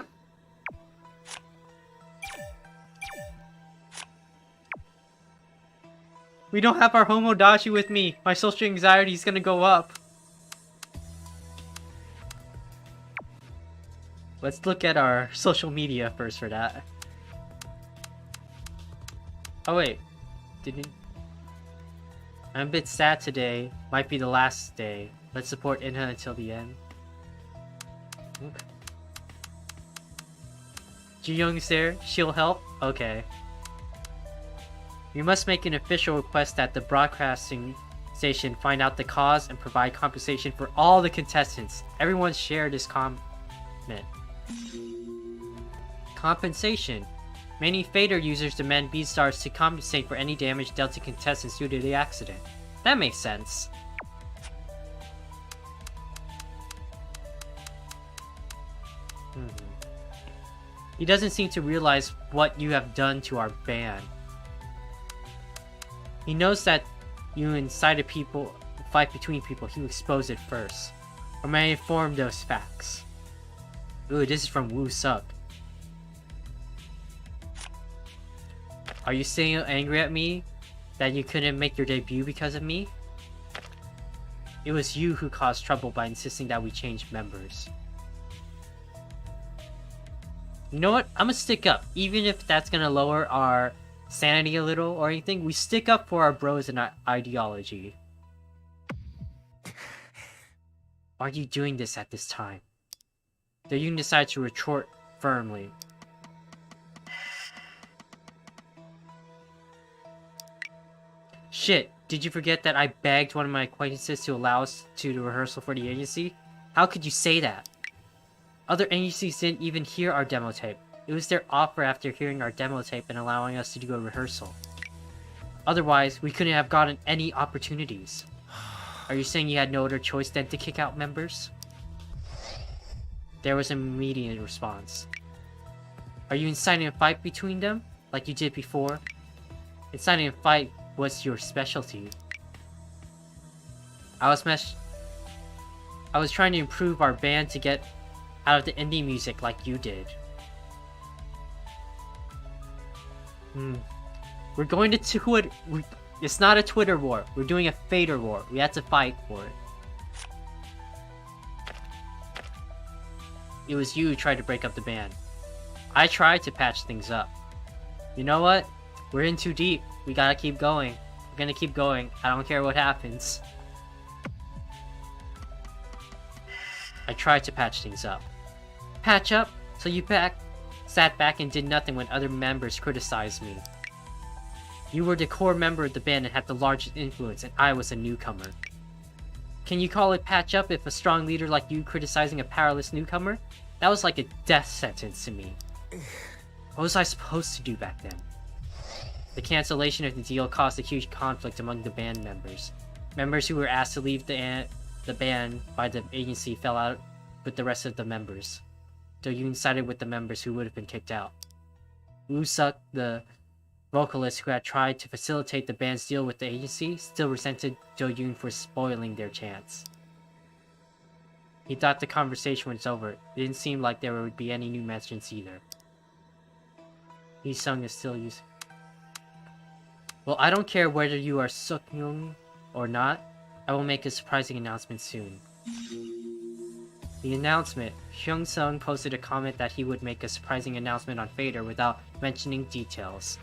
We don't have our Homodachi with me. My social anxiety is gonna go up. Let's look at our social media first for that. Oh wait, didn't... I'm a bit sad today. Might be the last day. Let's support Inha until the end. Okay. Ji-young's there. She'll help? Okay. We must make an official request that the broadcasting station find out the cause and provide compensation for all the contestants. Everyone share this comment. Compensation. Many Fader users demand Beastars to compensate for any damage dealt to contestants due to the accident. That makes sense. He doesn't seem to realize what you have done to our band. He knows that you incited people, fight between people. He will expose it first. Or may I inform those facts? Ooh, this is from Woo Sup. Are you still angry at me? That you couldn't make your debut because of me? It was you who caused trouble by insisting that we change members. You know what? I'm gonna stick up. Even if that's gonna lower our sanity a little or anything, we stick up for our bros and our ideology. Why are you doing this at this time? The union decides to retort firmly. Shit, did you forget that I begged one of my acquaintances to allow us to do rehearsal for the agency? How could you say that? Other agencies didn't even hear our demo tape. It was their offer after hearing our demo tape and allowing us to do a rehearsal. Otherwise, we couldn't have gotten any opportunities. Are you saying you had no other choice than to kick out members? There was an immediate response. Are you inciting a fight between them, like you did before? Inciting a fight was your specialty. I was trying to improve our band to get out of the indie music like you did. We're going to Twitter. It's not a Twitter war. We're doing a Fader war. We had to fight for it. It was you who tried to break up the band. I tried to patch things up. You know what? We're in too deep. We gotta keep going. We're gonna keep going. I don't care what happens. I tried to patch things up. Patch up? So you sat back and did nothing when other members criticized me. You were the core member of the band and had the largest influence, and I was a newcomer. Can you call it patch up if a strong leader like you criticizing a powerless newcomer? That was like a death sentence to me. What was I supposed to do back then? The cancellation of the deal caused a huge conflict among the band members. Members who were asked to leave the band by the agency fell out with the rest of the members. Do-yoon sided with the members who would have been kicked out. Woo-suk, the vocalist who had tried to facilitate the band's deal with the agency, still resented Do-yoon for spoiling their chance. He thought the conversation was over. It didn't seem like there would be any new mentions either. Hee-sung is still using... Well, I don't care whether you are Suk-young or not. I will make a surprising announcement soon. The announcement. Hyung-sung posted a comment that he would make a surprising announcement on Fader without mentioning details.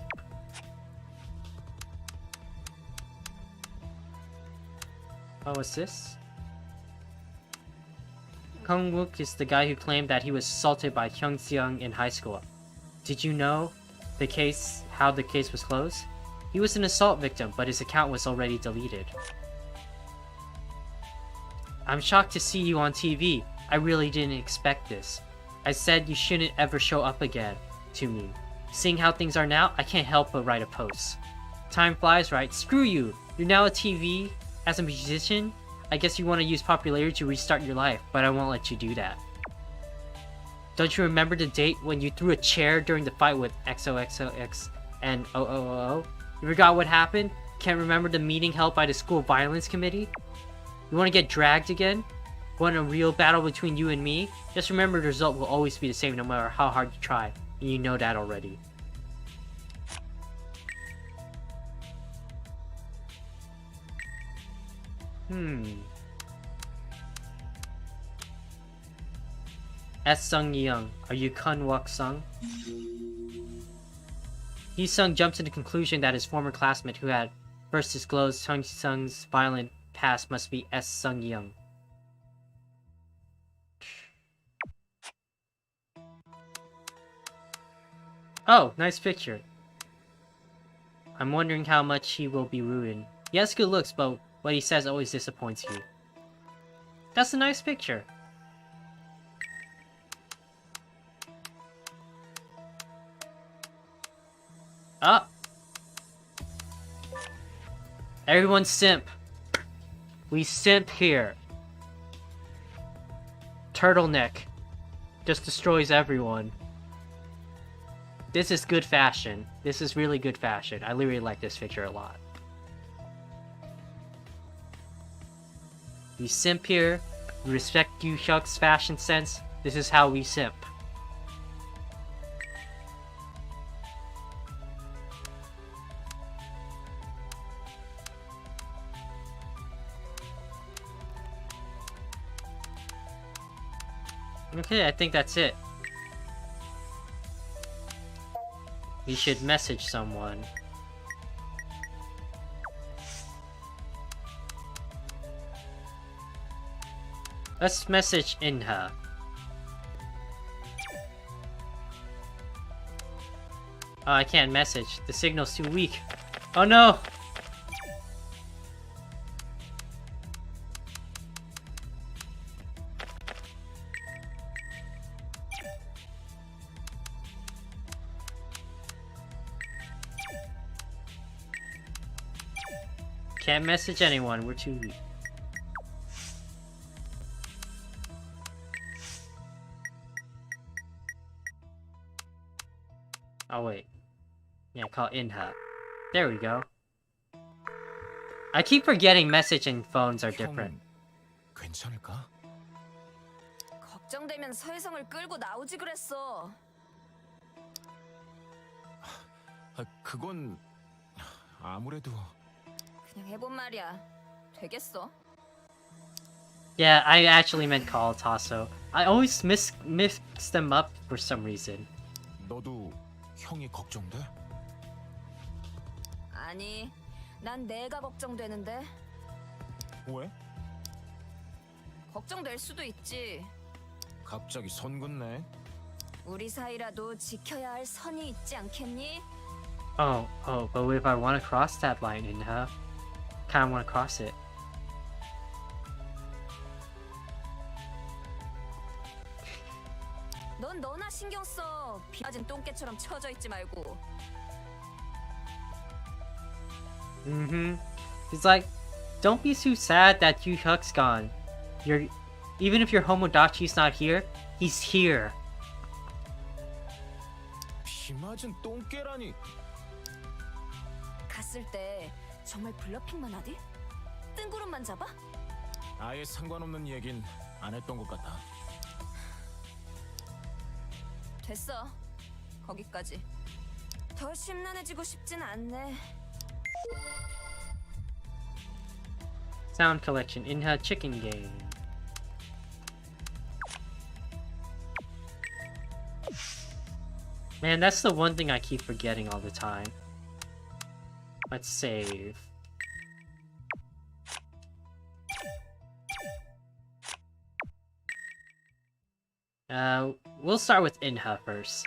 What was this? Kung-wook is the guy who claimed that he was assaulted by Hyung-seung in high school. Did you know how the case was closed? He was an assault victim, but his account was already deleted. I'm shocked to see you on TV. I really didn't expect this. I said you shouldn't ever show up again to me. Seeing how things are now, I can't help but write a post. Time flies, right? Screw you! You're now a TV as a musician? I guess you want to use popularity to restart your life, but I won't let you do that. Don't you remember the date when you threw a chair during the fight with XOXOX and OOO? You forgot what happened? Can't remember the meeting held by the school violence committee? You want to get dragged again? Want a real battle between you and me? Just remember the result will always be the same no matter how hard you try, and you know that already. S. Sung-yeong, are you Kun Wok-sung? Hee-sung jumped to the conclusion that his former classmate who had first disclosed Sung-sung's violent past must be S. Sung-yeong. Oh, nice picture. I'm wondering how much he will be ruined. He has good looks, but what he says always disappoints you. That's a nice picture. Ah! Everyone simp. We simp here. Turtleneck. Just destroys everyone. This is good fashion. This is really good fashion. I really like this picture a lot. We simp here. We respect Yu Hyuk's fashion sense. This is how we simp. Okay, I think that's it. We should message someone. Let's message Inha. Oh, I can't message. The signal's too weak. Oh no! Can't message anyone, we're too weak. Oh wait. Yeah, call Inha. There we go. I keep forgetting message and phones are different. 괜찮을까? 걱정되면 서혜성을 끌고 나오지 그랬어. 그건 아무래도 그냥 해본 말이야. 되겠어? Yeah, I actually meant call Tasso. I always mix them up for some reason. 너도 형이 걱정돼? 아니, 난 내가 걱정되는데. 왜? 걱정될 수도 있지. 갑자기 선 긋네. 우리 사이라도 지켜야 할 선이 있지 않겠니? But if I want to cross that line, Inha, kind of want to cross it. 넌 너나 신경 써. 비 맞은 똥개처럼 처져 있지 말고. He's like, don't be too sad that Yu Hyuk's gone. Even if your Homodachi's not here, he's here. 비 맞은 똥개라니. 갔을 때 정말 블러핑만 하디? 뜬구름만 잡아? 아예 상관없는 얘긴 안 했던 것 같아. 됐어. 거기까지. 더 심란해지고 싶진 않네. Sound collection in her chicken game. Man, that's the one thing I keep forgetting all the time. Let's save. We'll start with Inha first.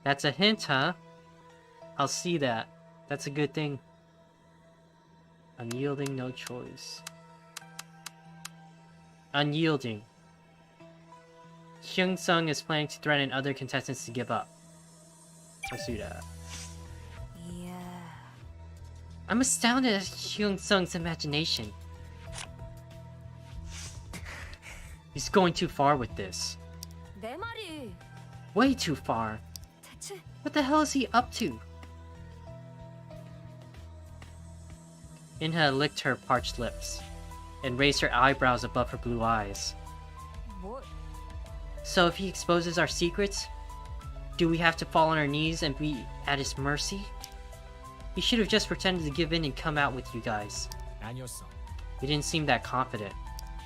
That's a hint, huh? I'll see that. That's a good thing. Unyielding, no choice. Unyielding. Hyung Sung is planning to threaten other contestants to give up. Let's do that. 이야. I'm astounded at Hyung Sung's imagination. He's going too far with this. 내 말이 Way too far. 대체 What the hell is he up to? Inha licked her parched lips and raised her eyebrows above her blue eyes. 뭐 So if he exposes our secrets, do we have to fall on our knees and be at his mercy? He should have just pretended to give in and come out with you guys. 아니었어. He didn't seem that confident.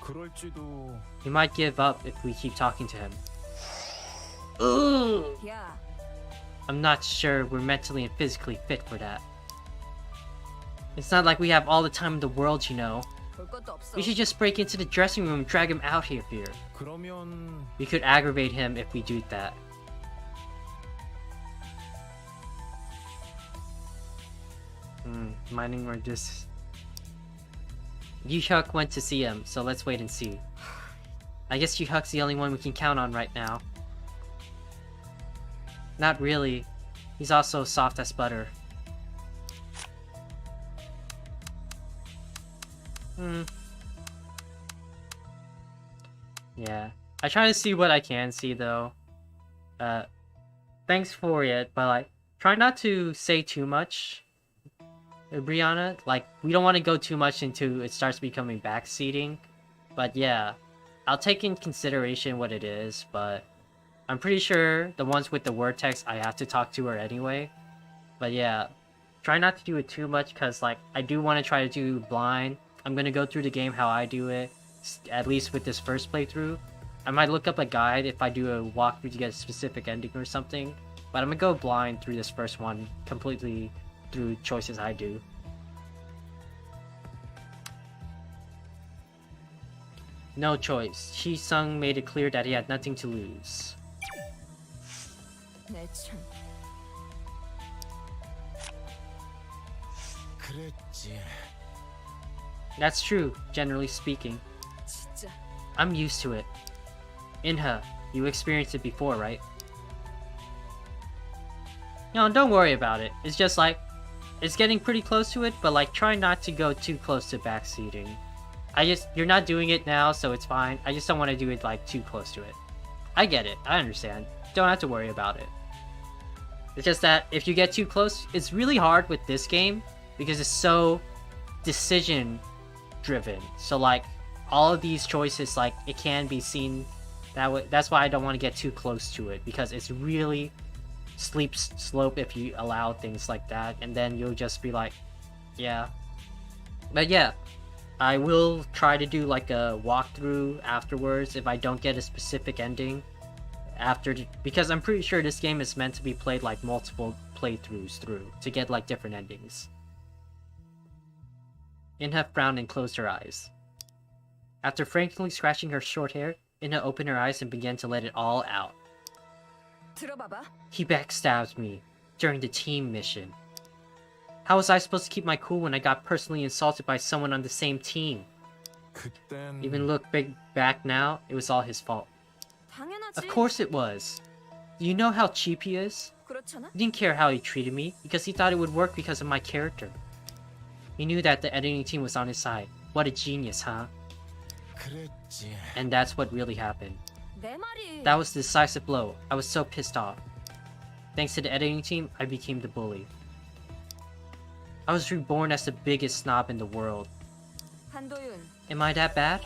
그럴지도. He might give up if we keep talking to him. Ugh! 야. I'm not sure we're mentally and physically fit for that. It's not like we have all the time in the world, you know. 볼 것도 없어. We should just break into the dressing room and drag him out here. 그러면 We could aggravate him if we do that. Minding or just... Yu Hyuk went to see him, so let's wait and see. I guess Yu Hyuk's the only one we can count on right now. Not really. He's also soft as butter. Yeah. I try to see what I can see, though. Thanks for it, but like, try not to say too much, Brianna. Like, we don't want to go too much into it starts becoming backseating. But yeah, I'll take in consideration what it is, but I'm pretty sure the ones with the word text I have to talk to her anyway. But yeah, try not to do it too much, because like, I do want to try to do blind. I'm going to go through the game how I do it, at least with this first playthrough. I might look up a guide if I do a walkthrough to get a specific ending or something, but I'm gonna go blind through this first one, completely through choices I do. No choice. Chi-sung made it clear that he had nothing to lose. 내 참. 그랬지. That's true, generally speaking. 진짜. I'm used to it. Inha, you experienced it before, right? No, don't worry about it. It's just like, it's getting pretty close to it, but like, try not to go too close to backseating. You're not doing it now, so it's fine. I just don't want to do it like too close to it. I get it. I understand. Don't have to worry about it. It's just that if you get too close, it's really hard with this game because it's so decision driven. So like, all of these choices, like, it can be seen that way. That's why I don't want to get too close to it, because it's really steep slope if you allow things like that, and then you'll just be like, yeah. But yeah, I will try to do like a walkthrough afterwards if I don't get a specific ending because I'm pretty sure this game is meant to be played like multiple playthroughs through to get like different endings. Inha frowned and closed her eyes. After frantically scratching her short hair, Inha opened her eyes and began to let it all out. 들어봐봐. He backstabbed me during the team mission. How was I supposed to keep my cool when I got personally insulted by someone on the same team? 그땐 Even look back now, it was all his fault. 당연하지. Of course it was. Do you know how cheap he is? 그렇잖아. He didn't care how he treated me because he thought it would work because of my character. He knew that the editing team was on his side. What a genius, huh? 그랬지. And that's what really happened. 내 말이. That was the decisive blow. I was so pissed off. Thanks to the editing team, I became the bully. I was reborn as the biggest snob in the world. 한도윤. Am I that bad?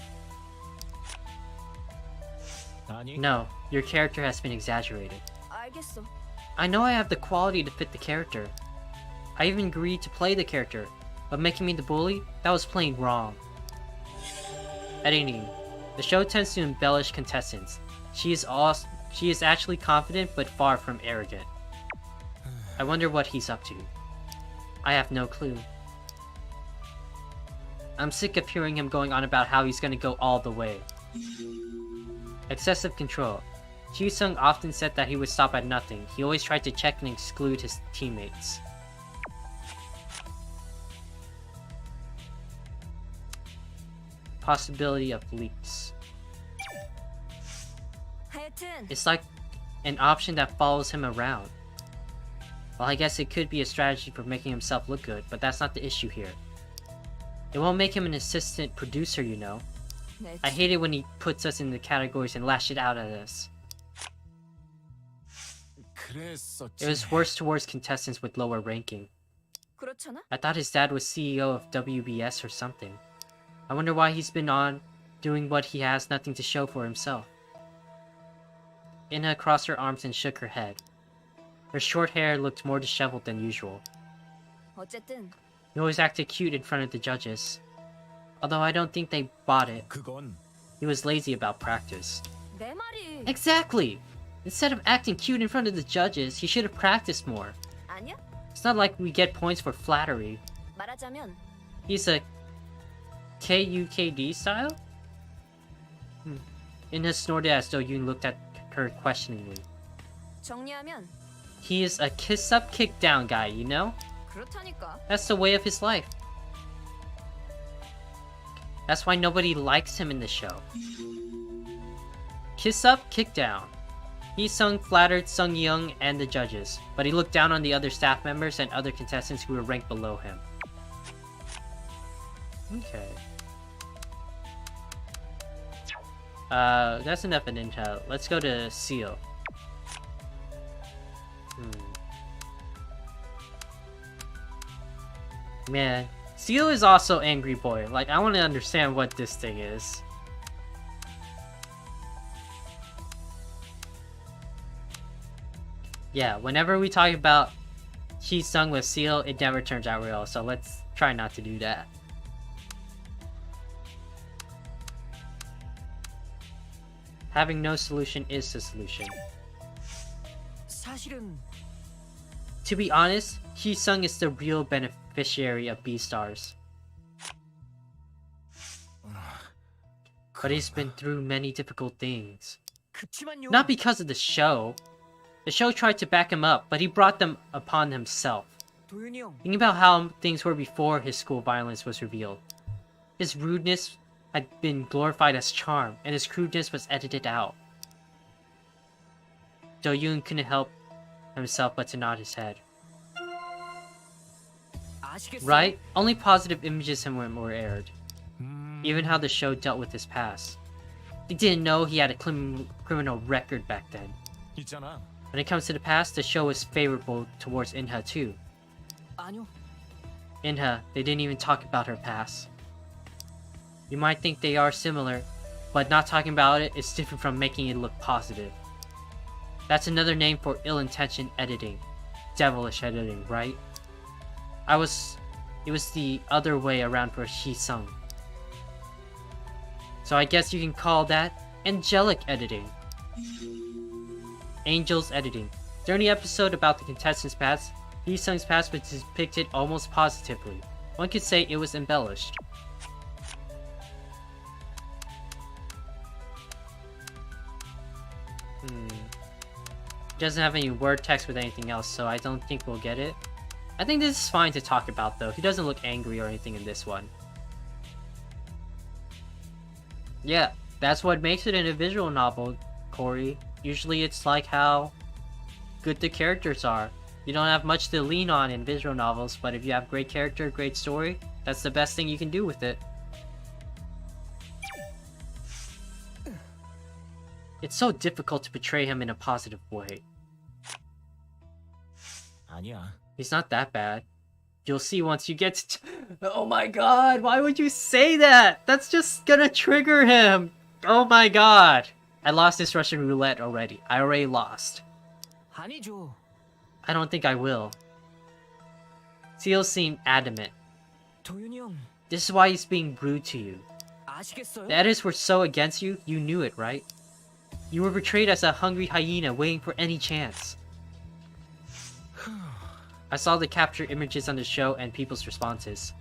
아니. No, your character has been exaggerated. 알겠어. I know I have the quality to fit the character. I even agreed to play the character, but making me the bully, that was plain wrong. Editing. The show tends to embellish contestants. She is actually confident but far from arrogant. I wonder what he's up to. I have no clue. I'm sick of hearing him going on about how he's gonna go all the way. Excessive control. Ji-sung often said that he would stop at nothing. He always tried to check and exclude his teammates. Possibility of leaks. 하여튼 It's like an option that follows him around. Well, I guess it could be a strategy for making himself look good, but that's not the issue here. It won't make him an assistant producer, you know. 내 I hate it when he puts us in the categories and lash it out at us. 그랬었지. It was worse towards contestants with lower ranking. 그렇잖아. I thought his dad was CEO of WBS or something. I wonder why he's been on doing what he has nothing to show for himself. Inha crossed her arms and shook her head. Her short hair looked more disheveled than usual. 어쨌든 He always acted cute in front of the judges. Although I don't think they bought it. 그건 He was lazy about practice. 내 말이. Exactly! Instead of acting cute in front of the judges, he should have practiced more. 아니야? It's not like we get points for flattery. 말하자면 He's a KUKD style? Inha snorted as though Yoon looked at her questioningly. 정리하면 He is a kiss up, kick down guy, you know? 그렇다니까. That's the way of his life. That's why nobody likes him in the show. Kiss up, kick down. Hee-sung flattered Sung Young and the judges, but he looked down on the other staff members and other contestants who were ranked below him. Okay. That's enough of Intel. Let's go to Seal. Man, Seal is also Angry Boy. Like, I want to understand what this thing is. Yeah, whenever we talk about Hee-sung with Seal, it never turns out real, so let's try not to do that. Having no solution is the solution. 사실은 To be honest, Hee-sung is the real beneficiary of B-stars. But he's been through many difficult things. 그치만요. Not because of the show. The show tried to back him up, but he brought them upon himself. 도윤이 형. Think about how things were before his school violence was revealed. His rudeness had been glorified as charm, and his crudeness was edited out. Do-yoon couldn't help himself but to nod his head. 아시겠어요? Right? Only positive images of him were aired. Even how the show dealt with his past. They didn't know he had a criminal record back then. 있잖아. When it comes to the past, the show is favorable towards Inha too. 아니요. Inha, they didn't even talk about her past. You might think they are similar, but not talking about it is different from making it look positive. That's another name for ill-intentioned editing. Devilish editing, right? It was the other way around for Hee-sung. So I guess you can call that angelic editing. Angels editing. During the episode about the contestants' past, Hee-sung's past was depicted almost positively. One could say it was embellished. doesn't have any word text with anything else, so I don't think we'll get it. I think this is fine to talk about, though. He doesn't look angry or anything in this one. Yeah, that's what makes it in a visual novel, Corey. Usually it's like how good the characters are. You don't have much to lean on in visual novels, but if you have great character, great story, that's the best thing you can do with it. It's so difficult to portray him in a positive way. 아니야. He's not that bad. You'll see once you get to oh my god, why would you say that? That's just gonna trigger him. Oh my god. I lost this Russian roulette already. I already lost. 아니죠. I don't think I will. Seal seemed adamant. 도윤이 형, This is why he's being rude to you. 아시겠어요? The editors were so against you, you knew it, right? You were portrayed as a hungry hyena waiting for any chance. I saw the captured images on the show and people's responses.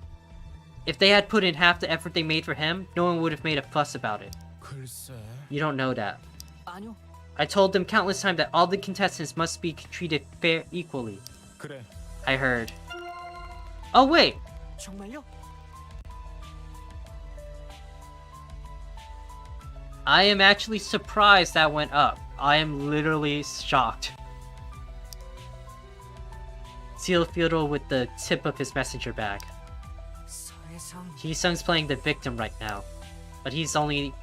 If they had put in half the effort they made for him, no one would have made a fuss about it. 글쎄. You don't know that. 아니요. I told them countless times that all the contestants must be treated fair equally. 그래. I heard. Oh wait! 정말요? I am actually surprised that went up. I am literally shocked. Seal fiddled with the tip of his messenger bag. 서혜성. Hee-sung's playing the victim right now, but he's only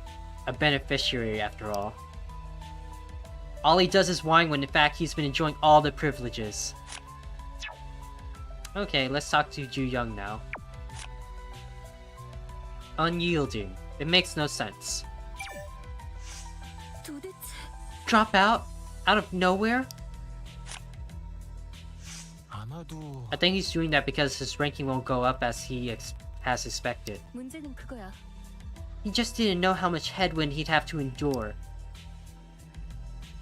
a beneficiary after all. All he does is whine when in fact he's been enjoying all the privileges. Okay, let's talk to Ju Young now. Unyielding. It makes no sense. 도대체 Drop out? Out of nowhere? 아마도 I think he's doing that because his ranking won't go up as he has expected. 문제는 그거야. He just didn't know how much headwind he'd have to endure.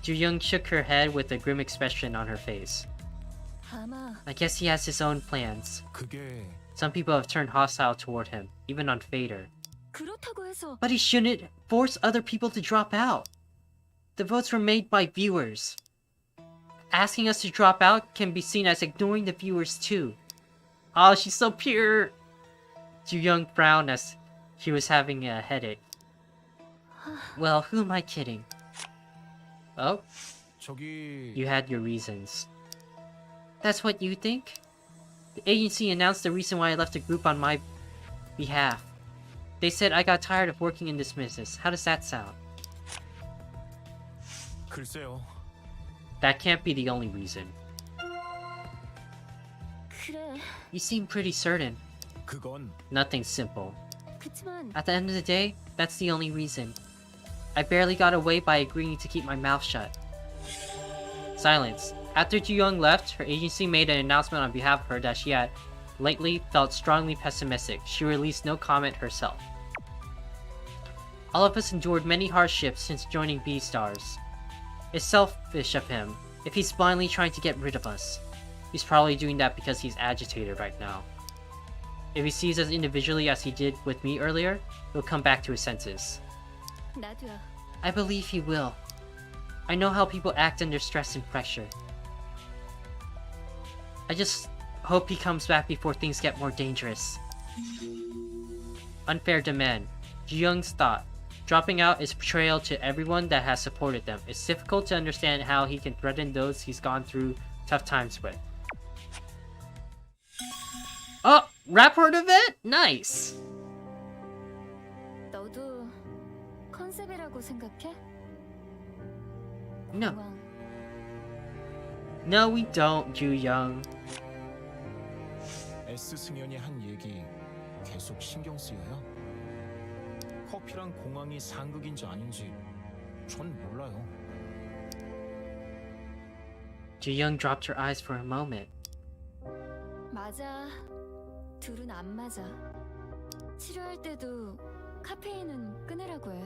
Ju Young shook her head with a grim expression on her face. 아마 I guess he has his own plans. 그게 Some people have turned hostile toward him, even on Fader. 그렇다고 해서 But he shouldn't force other people to drop out. The votes were made by viewers. Asking us to drop out can be seen as ignoring the viewers too. Oh, she's so pure! Ju Young frowned as he was having a headache. Well, who am I kidding? Oh, 저기 you had your reasons. That's what you think? The agency announced the reason why I left the group on my behalf. They said I got tired of working in this business. How does that sound? 글쎄요. That can't be the only reason. 그래. You seem pretty certain. 그건 Nothing simple. 그치만 At the end of the day, that's the only reason. I barely got away by agreeing to keep my mouth shut. Silence. After Ju Young left, her agency made an announcement on behalf of her that she had lately felt strongly pessimistic. She released no comment herself. All of us endured many hardships since joining B-Stars. It's selfish of him if he's blindly trying to get rid of us. He's probably doing that because he's agitated right now. If he sees us individually as he did with me earlier, he'll come back to his senses. 나도야. I believe he will. I know how people act under stress and pressure. I just hope he comes back before things get more dangerous. Unfair demand. Ju Young's thought. Dropping out is betrayal to everyone that has supported them. It's difficult to understand how he can threaten those he's gone through tough times with. Oh! Rapport event? Nice! 너도 컨셉이라고 생각해? No. 공항. No, we don't, Ju Young. S 승연이 한 얘기 계속 신경 쓰여요? 커피랑 공항이 상극인지 아닌지 전 몰라요. Ju Young dropped her eyes for a moment. 맞아. 둘은 안 맞아. 치료할 때도 카페인은 끊으라고 해.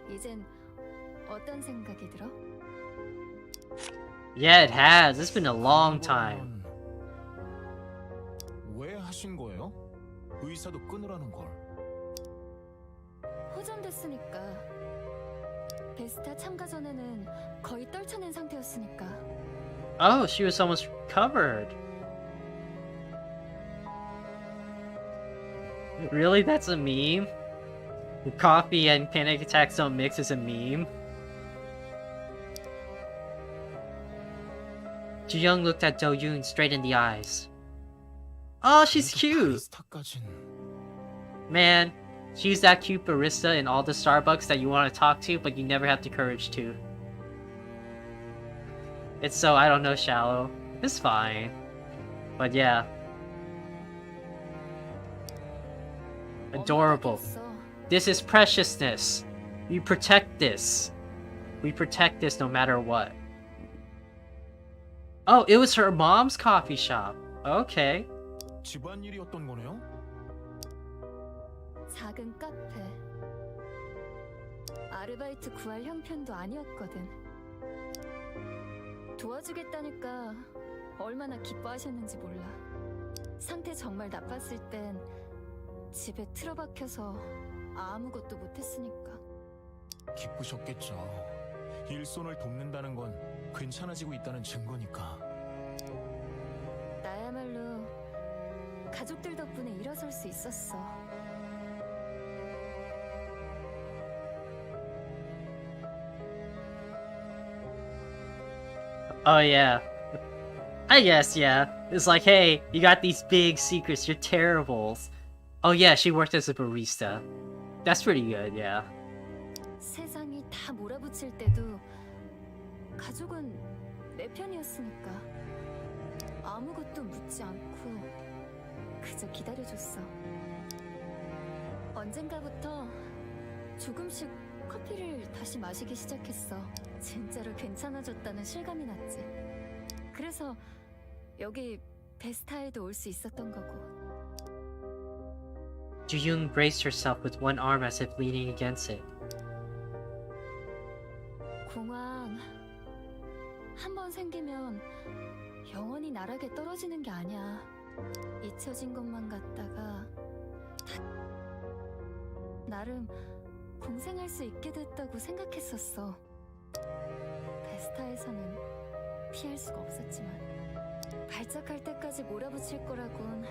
이젠 어떤 생각이 들어? Yeah, it has. It's been a long time. 왜 하신 거예요? 의사도 끊으라는 걸. 호전됐으니까 베스타 참가 전에는 거의 떨쳐낸 상태였으니까. Oh, she was almost recovered. Really? That's a meme? Coffee and panic attacks don't mix is a meme? Ji-young looked at Do-yoon straight in the eyes. Oh, she's cute! 바리스타까진 Man, she's that cute barista in all the Starbucks that you want to talk to, but you never have the courage to. It's so, I don't know, shallow. It's fine. But yeah. Adorable. This is preciousness. We protect this. We protect this no matter what. Oh, it was her mom's coffee shop. Okay. 집안일이었던 거네요? 작은 카페. 아르바이트 구할 형편도 아니었거든. 도와주겠다니까 얼마나 기뻐하셨는지 몰라. 상태 정말 나빴을 땐 집에 틀어박혀서 아무것도 못했으니까. 기쁘셨겠죠. 일손을 돕는다는 건 괜찮아지고 있다는 증거니까. 나야말로 가족들 덕분에 일어설 수 있었어. Oh yeah. I guess, yeah. It's like, hey, you got these big secrets, you're terribles. Oh yeah, she worked as a barista. That's pretty good, yeah. 세상이 다 몰아붙일 때도 가족은 내 편이었으니까 아무것도 묻지 않고 그저 기다려줬어. 언젠가부터 조금씩 커피를 다시 마시기 시작했어. 진짜로 괜찮아졌다는 실감이 났지. 그래서 여기 베스타에도 올 수 있었던 거고. Ji-young braced herself with one arm as if leaning against it. 공황 한 번 생기면 영원히 나락에 떨어지는 게 아니야. 잊혀진 것만 같다가 나름 공생할 수 있게 됐다고 생각했었어. 베스타에서는 피할 수가 없었지만 발작할 때까지 몰아붙일 거라곤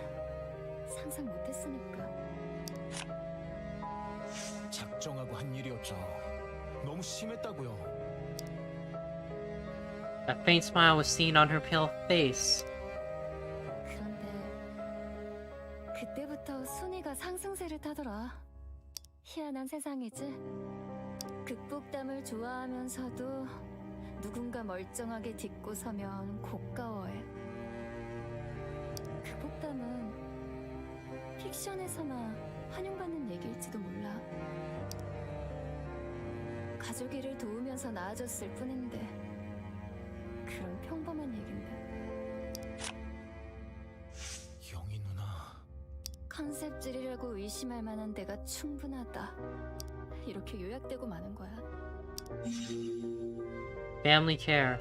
상상 못했으니까. 작정하고 한 일이었죠. 너무 심했다고요. A faint smile was seen on her pale face. 그런데 그때부터 순위가 상승세를 타더라. 희한한 세상이지. 극복담을 좋아하면서도 누군가 멀쩡하게 딛고 서면 고가워해. 극복담은 픽션에서나 환영받는 얘기일지도 몰라. 가족 일을 도우면서 나아졌을 뿐인데 그런 평범한 얘긴데. 영희 누나. 컨셉질이라고 의심할 만한 데가 충분하다. 이렇게 요약되고 마는 거야. Family care.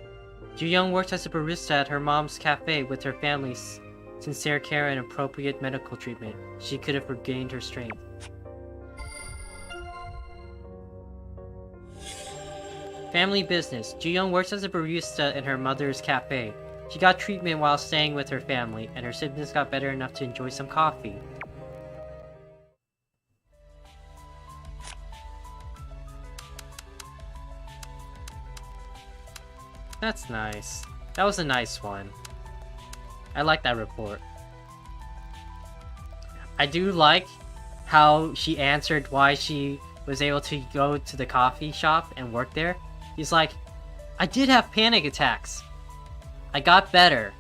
Ji-young worked as a barista at her mom's cafe with her family's sincere care and appropriate medical treatment. She could have regained her strength. Family business. Ji-young works as a barista in her mother's cafe. She got treatment while staying with her family, and her symptoms got better enough to enjoy some coffee. That's nice. That was a nice one. I like that report. I do like how she answered why she was able to go to the coffee shop and work there. He's like, I did have panic attacks. I got better.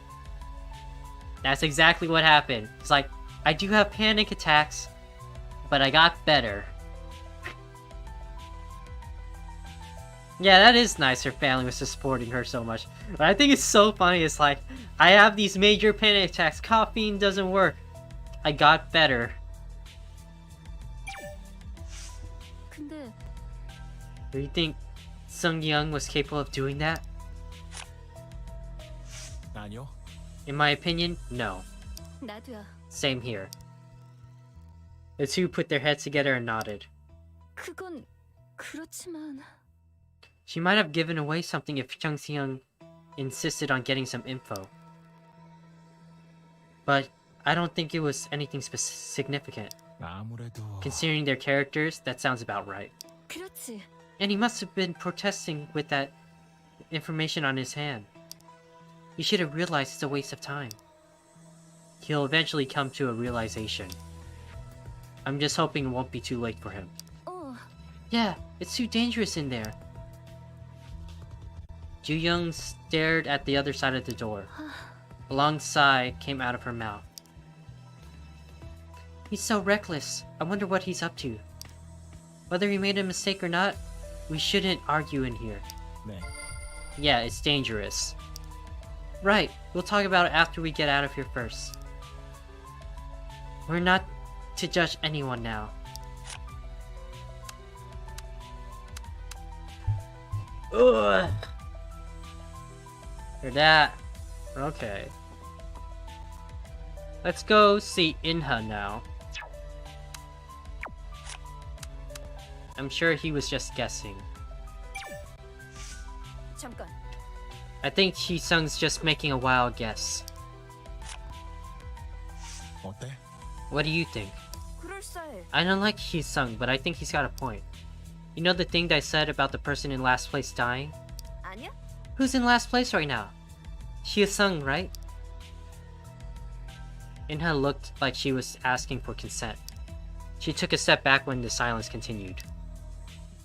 That's exactly what happened. He's like, I do have panic attacks, but I got better. Yeah, that is nice her family was supporting her so much. But I think it's so funny, it's like, I have these major panic attacks, caffeine doesn't work. I got better. 근데 Do you think Sung-young was capable of doing that? 아니요. In my opinion, no. 나도야. Same here. The two put their heads together and nodded. 그건 그렇지만 She might have given away something if Chung Seung insisted on getting some info. But I don't think it was anything significant. 아무래도 Considering their characters, that sounds about right. 그렇지. And he must have been protesting with that information on his hand. He should have realized it's a waste of time. He'll eventually come to a realization. I'm just hoping it won't be too late for him. 어, Yeah, it's too dangerous in there. Ju-young stared at the other side of the door. A long sigh came out of her mouth. He's so reckless. I wonder what he's up to. Whether he made a mistake or not, we shouldn't argue in here. 네. Yeah, it's dangerous. Right, we'll talk about it after we get out of here first. We're not to judge anyone now. Ugh. For that. Okay. Let's go see Inha now. I'm sure he was just guessing. 잠깐. I think Sung's just making a wild guess. 어때? What do you think? 그럴싸해. I don't like Sung, but I think he's got a point. You know the thing that I said about the person in last place dying? 아니야? Who's in last place right now? Sung, right? Inha looked like she was asking for consent. She took a step back when the silence continued.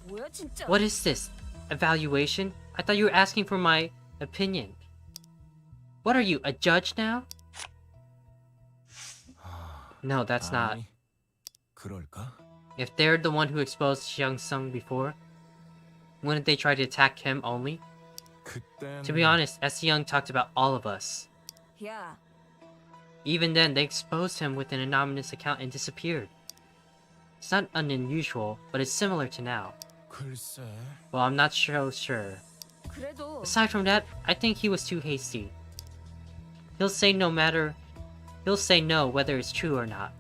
뭐야 진짜? What is this? Evaluation? I thought you were asking for my opinion. What are you, a judge now? No, that's not. 아니, 그럴까? If they're the one who exposed Sung before, wouldn't they try to attack him only? 그땐 To be honest, S-Young talked about all of us. 야, Even then, they exposed him with an anonymous account and disappeared. It's not unusual, but it's similar to now. 글쎄. Well, I'm not so sure. 그래도 Aside from that, I think he was too hasty. He'll say no whether it's true or not.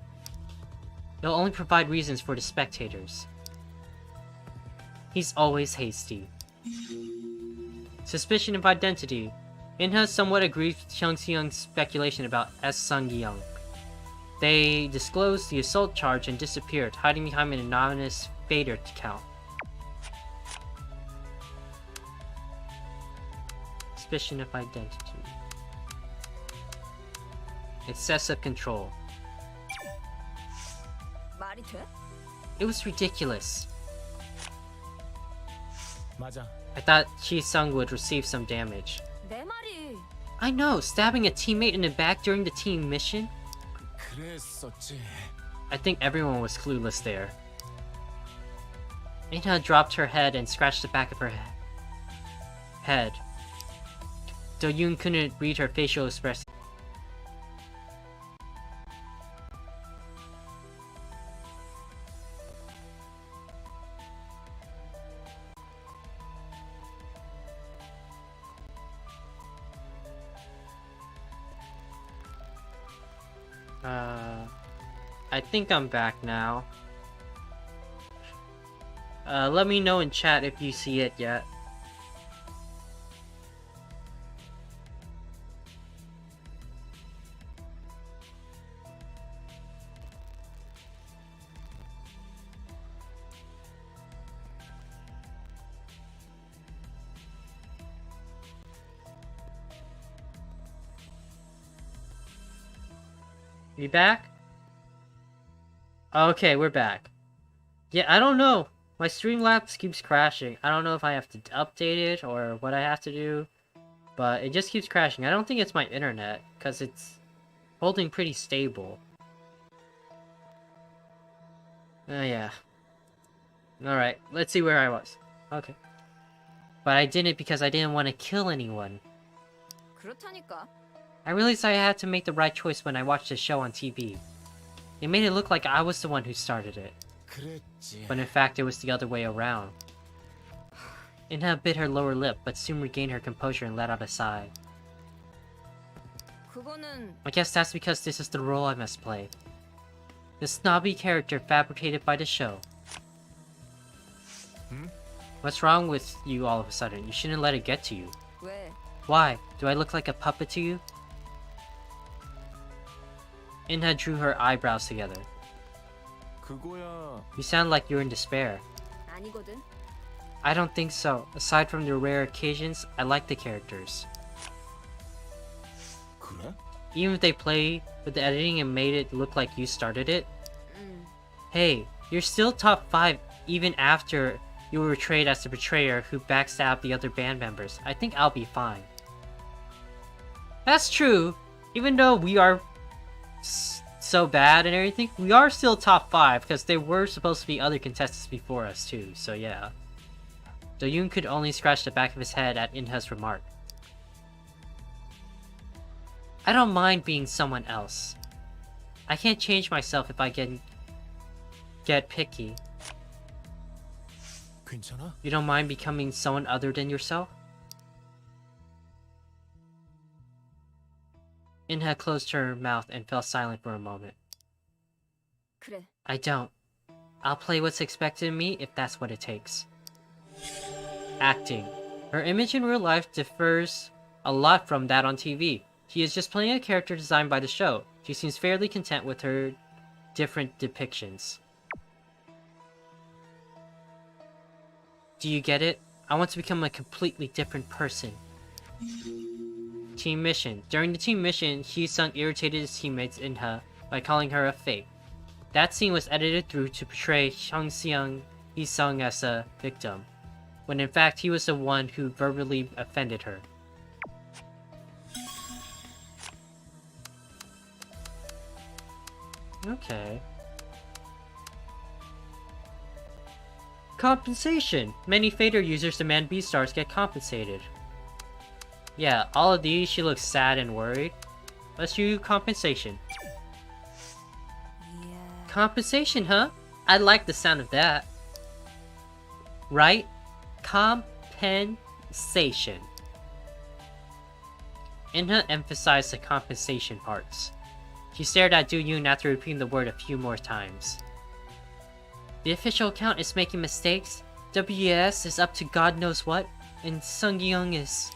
He'll only provide reasons for the spectators. He's always hasty. Suspicion of identity. Inha somewhat agrees with Chung Seung's speculation about S. Sung-young. They disclosed the assault charge and disappeared, hiding behind an anonymous Fader account. Suspicion of identity. Excessive control. 말이 돼? It was ridiculous. 맞아. I thought Sung would receive some damage. 내 말이. I know, stabbing a teammate in the back during the team mission? 그랬었지. I think everyone was clueless there. Inha dropped her head and scratched the back of her head. Do-yoon couldn't read her facial expression. I think I'm back now. Let me know in chat if you see it yet. You back? Okay, we're back. Yeah, I don't know. My Streamlabs keeps crashing. I don't know if I have to update it or what I have to do. But it just keeps crashing. I don't think it's my internet, because it's holding pretty stable. Yeah. Alright, let's see where I was. Okay. But I did it because I didn't want to kill anyone. 그렇다니까. I realized I had to make the right choice when I watched the show on TV. It made it look like I was the one who started it, 그랬지. but in fact it was the other way around. Inha bit her lower lip, but soon regained her composure and let out a sigh. 그거는 I guess that's because this is the role I must play. The snobby character fabricated by the show. What's wrong with you all of a sudden? You shouldn't let it get to you. 왜? Why? Do I look like a puppet to you? Inha drew her eyebrows together. 그거야. You sound like you're in despair. 아니거든. I don't think so. Aside from the rare occasions, I like the characters. 그래? Even if they play with the editing and made it look like you started it. Hey, you're still top 5 even after you were portrayed as the betrayer who backstabbed the other band members. I think I'll be fine. That's true. Even though we are so bad and everything, we are still top 5 because there were supposed to be other contestants before us too, so yeah. Do-yoon could only scratch the back of his head at Inha's remark. I don't mind being someone else. I can't change myself if I get picky. 괜찮아? You don't mind becoming someone other than yourself? Inha closed her mouth and fell silent for a moment. 그래. I don't. I'll play what's expected of me if that's what it takes. Acting. Her image in real life differs a lot from that on TV. She is just playing a character designed by the show. She seems fairly content with her different depictions. Do you get it? I want to become a completely different person. Team mission. During the team mission, Hee-sung irritated his teammates Inha by calling her a fake. That scene was edited through to portray Hyung-seung Hee-sung as a victim, when in fact he was the one who verbally offended her. Okay. Compensation! Many Fader users demand B-stars get compensated. Yeah, all of these, she looks sad and worried. Let's do compensation. Yeah. Compensation, huh? I like the sound of that. Right? Compensation. Inha emphasized the compensation parts. She stared at Do-yoon after repeating the word a few more times. The official account is making mistakes, WS is up to God knows what, and Sung-young is...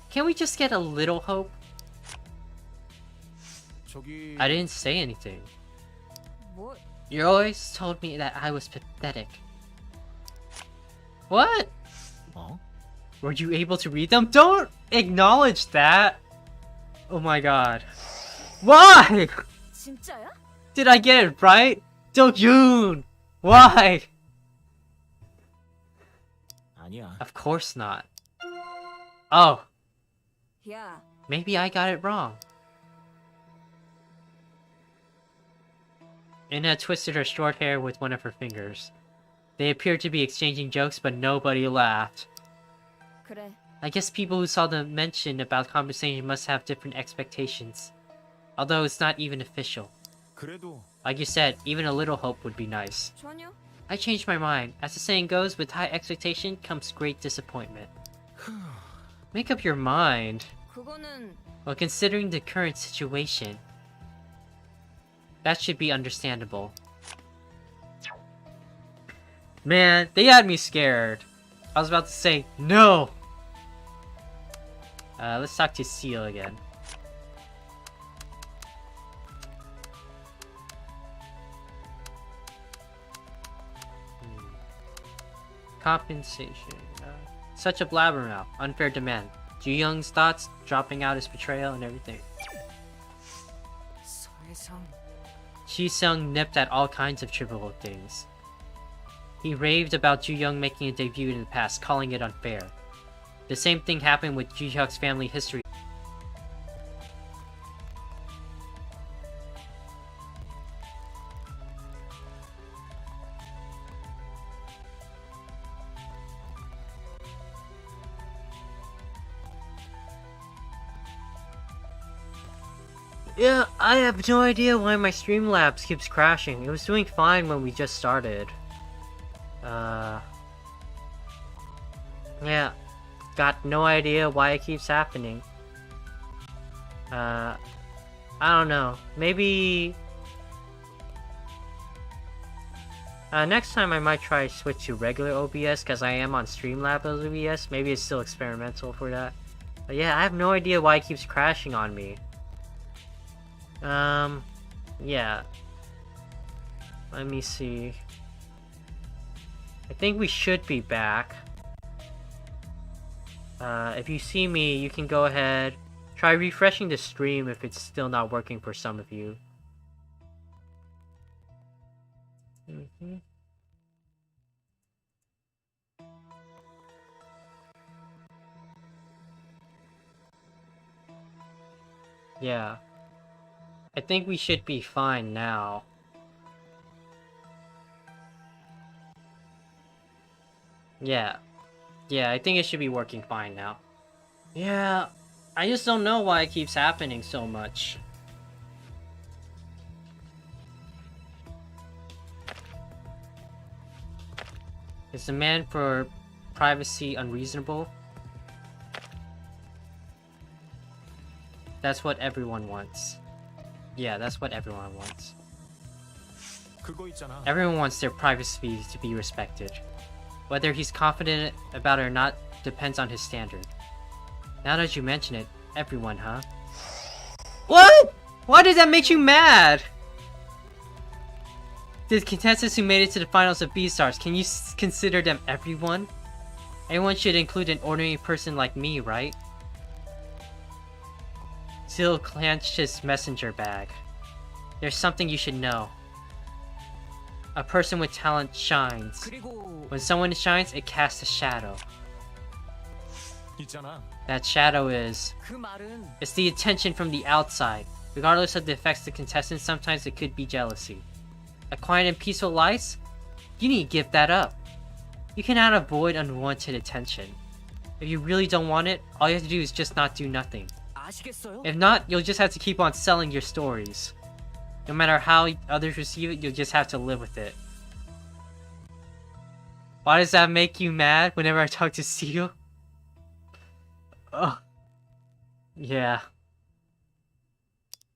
Can't we just get a little hope? 저기 I didn't say anything. 뭐? You always told me that I was pathetic. What? 어? Were you able to read them? Don't acknowledge that! Oh my god. Why? 진짜야? Did I get it right? Do-yoon! Why? 아니야. Of course not. Oh, 야. maybe I got it wrong. Inna twisted her short hair with one of her fingers. They appeared to be exchanging jokes, but nobody laughed. 그래. I guess people who saw the mention about compensation must have different expectations. Although it's not even official. 그래도 Like you said, even a little hope would be nice. 전혀? I changed my mind. As the saying goes, with high expectation comes great disappointment. Make up your mind. 그거는 Well, considering the current situation, that should be understandable. Man, they had me scared. I was about to say, no! Let's talk to Seal again. Compensation. Such a blabbermouth. Unfair demand. Ju-young's thoughts, dropping out his betrayal and everything. 서혜성. Ji-sung nipped at all kinds of trivial things. He raved about Ju-young making a debut in the past, calling it unfair. The same thing happened with Ju-hyuk's family history. Yeah, I have no idea why my Streamlabs keeps crashing. It was doing fine when we just started. Yeah, got no idea why it keeps happening. I don't know. Maybe... Next time I might try switch to regular OBS because I am on Streamlabs OBS. Maybe it's still experimental for that. But yeah, I have no idea why it keeps crashing on me. Yeah. Let me see. I think we should be back. If you see me, you can go ahead. Try refreshing the stream if it's still not working for some of you. Yeah. I think we should be fine now. Yeah. Yeah, I think it should be working fine now. Yeah, I just don't know why it keeps happening so much. Is the demand for privacy unreasonable? That's what everyone wants. Yeah, that's what everyone wants. 그거 있잖아. Everyone wants their privacy to be respected. Whether he's confident about it or not depends on his standard. Now that you mention it, everyone, huh? What? Why does that make you mad? The contestants who made it to the finals of B-Stars, can you consider them everyone? Everyone should include an ordinary person like me, right? Seal clenched his messenger bag. There's something you should know. A person with talent shines. 그리고 When someone shines, it casts a shadow. 있잖아. That shadow is... 그 말은 It's the attention from the outside. Regardless of the effects to contestants, sometimes it could be jealousy. A quiet and peaceful life? You need to give that up. You cannot avoid unwanted attention. If you really don't want it, all you have to do is just not do nothing. 아시겠어요? If not, you'll just have to keep on selling your stories. No matter how others receive it, you'll just have to live with it. Why does that make you mad whenever I talk to Seal? Ugh. Yeah.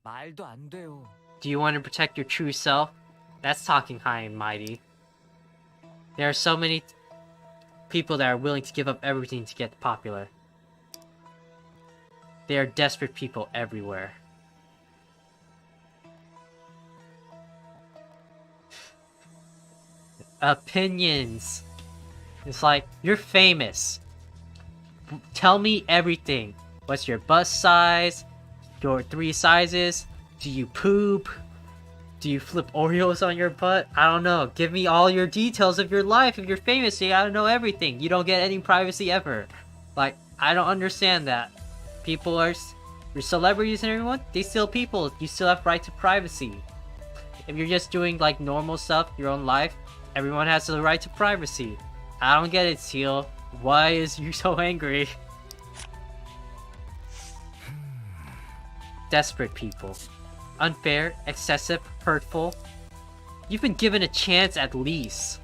말도 안 돼요. Do you want to protect your true self? That's talking high and mighty. There are so many people that are willing to give up everything to get popular. There are desperate people everywhere. Opinions. It's like, you're famous. Tell me everything. What's your bust size? Your 3 sizes? Do you poop? Do you flip Oreos on your butt? I don't know. Give me all your details of your life. If you're famous, you gotta know everything. You don't get any privacy ever. Like, I don't understand that. People are... Your celebrities and everyone, they still people. You still have right to privacy. If you're just doing, like, normal stuff, your own life, everyone has the right to privacy. I don't get it, Seal. Why is you so angry? Desperate people. Unfair, excessive, hurtful. You've been given a chance at least.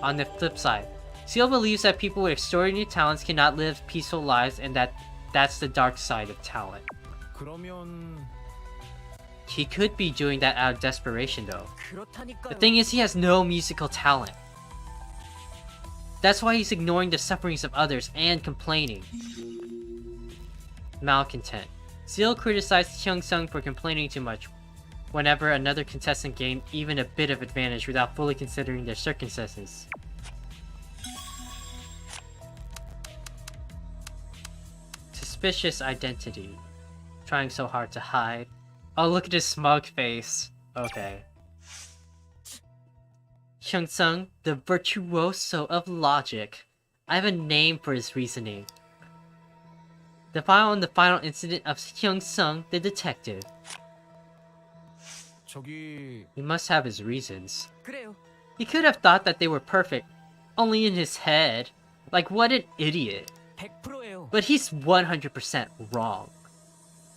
On the flip side, Seal believes that people with extraordinary talents cannot live peaceful lives and that's the dark side of talent. 그러면 He could be doing that out of desperation though. The 그렇다니까요. thing is, he has no musical talent. That's why he's ignoring the sufferings of others and complaining. Malcontent. Seal criticized Hyung-sung for complaining too much whenever another contestant gained even a bit of advantage without fully considering their circumstances. Suspicious identity. Trying so hard to hide. Oh, look at his smug face. Okay. Hyung-sung, the virtuoso of logic. I have a name for his reasoning. The final incident of Hyung-sung, the detective. 저기 He must have his reasons. 그래요. He could have thought that they were perfect, only in his head. Like, what an idiot. 100%예요. But he's 100% wrong.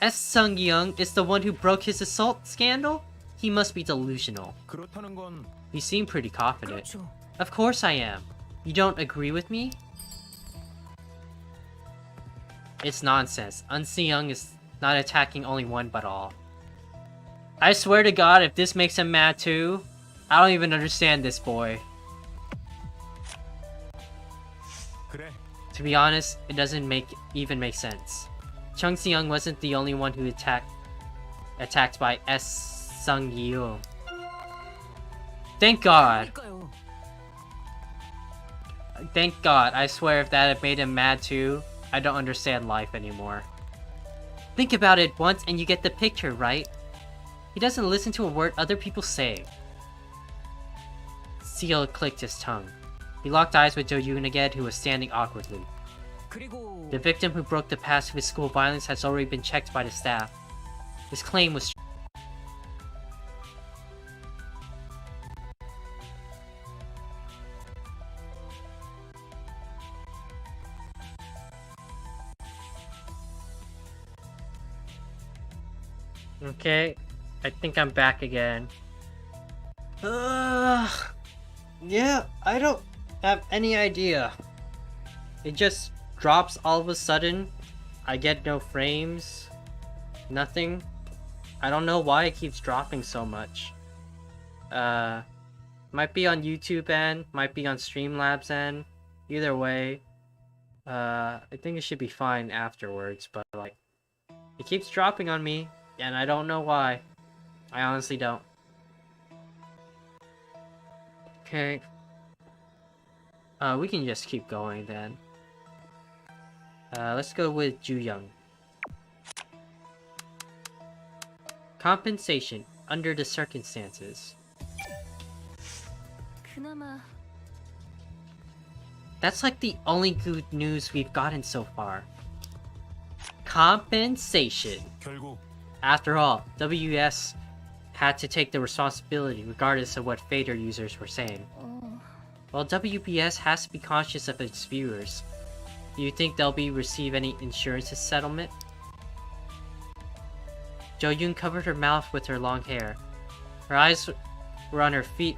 As Sung-young is the one who broke his assault scandal, he must be delusional. 그렇다는 건 You seem pretty confident. 그렇죠. Of course I am. You don't agree with me? It's nonsense. Unsung is not attacking only one but all. I swear to God, if this makes him mad too, I don't even understand this boy. 그래. To be honest, it doesn't even make sense. Chung Si-young wasn't the only one who attacked by S. Sung-yeol. Thank God. 그러니까요. Thank God. I swear if that had made him mad too, I don't understand life anymore. Think about it once and you get the picture, right? He doesn't listen to a word other people say. Seal clicked his tongue. He locked eyes with Jo-yoon again, who was standing awkwardly. 그리고 The victim who broke the past of his school violence has already been checked by the staff. His claim was okay. I think I'm back again. Yeah, I don't have any idea. It just drops all of a sudden. I get no frames. Nothing. I don't know why it keeps dropping so much. Might be on YouTube end, might be on Streamlabs end. Either way, I think it should be fine afterwards, but like, it keeps dropping on me, and I don't know why. I honestly don't. Okay. We can just keep going then. Let's go with Ju-young. Compensation under the circumstances. 그나마 That's like the only good news we've gotten so far. Compensation. 결국 After all, WS had to take the responsibility regardless of what Fader users were saying. Well, WBS has to be conscious of its viewers. Do you think they'll receive any insurance settlement? Jo-yoon covered her mouth with her long hair. Her eyes were on her feet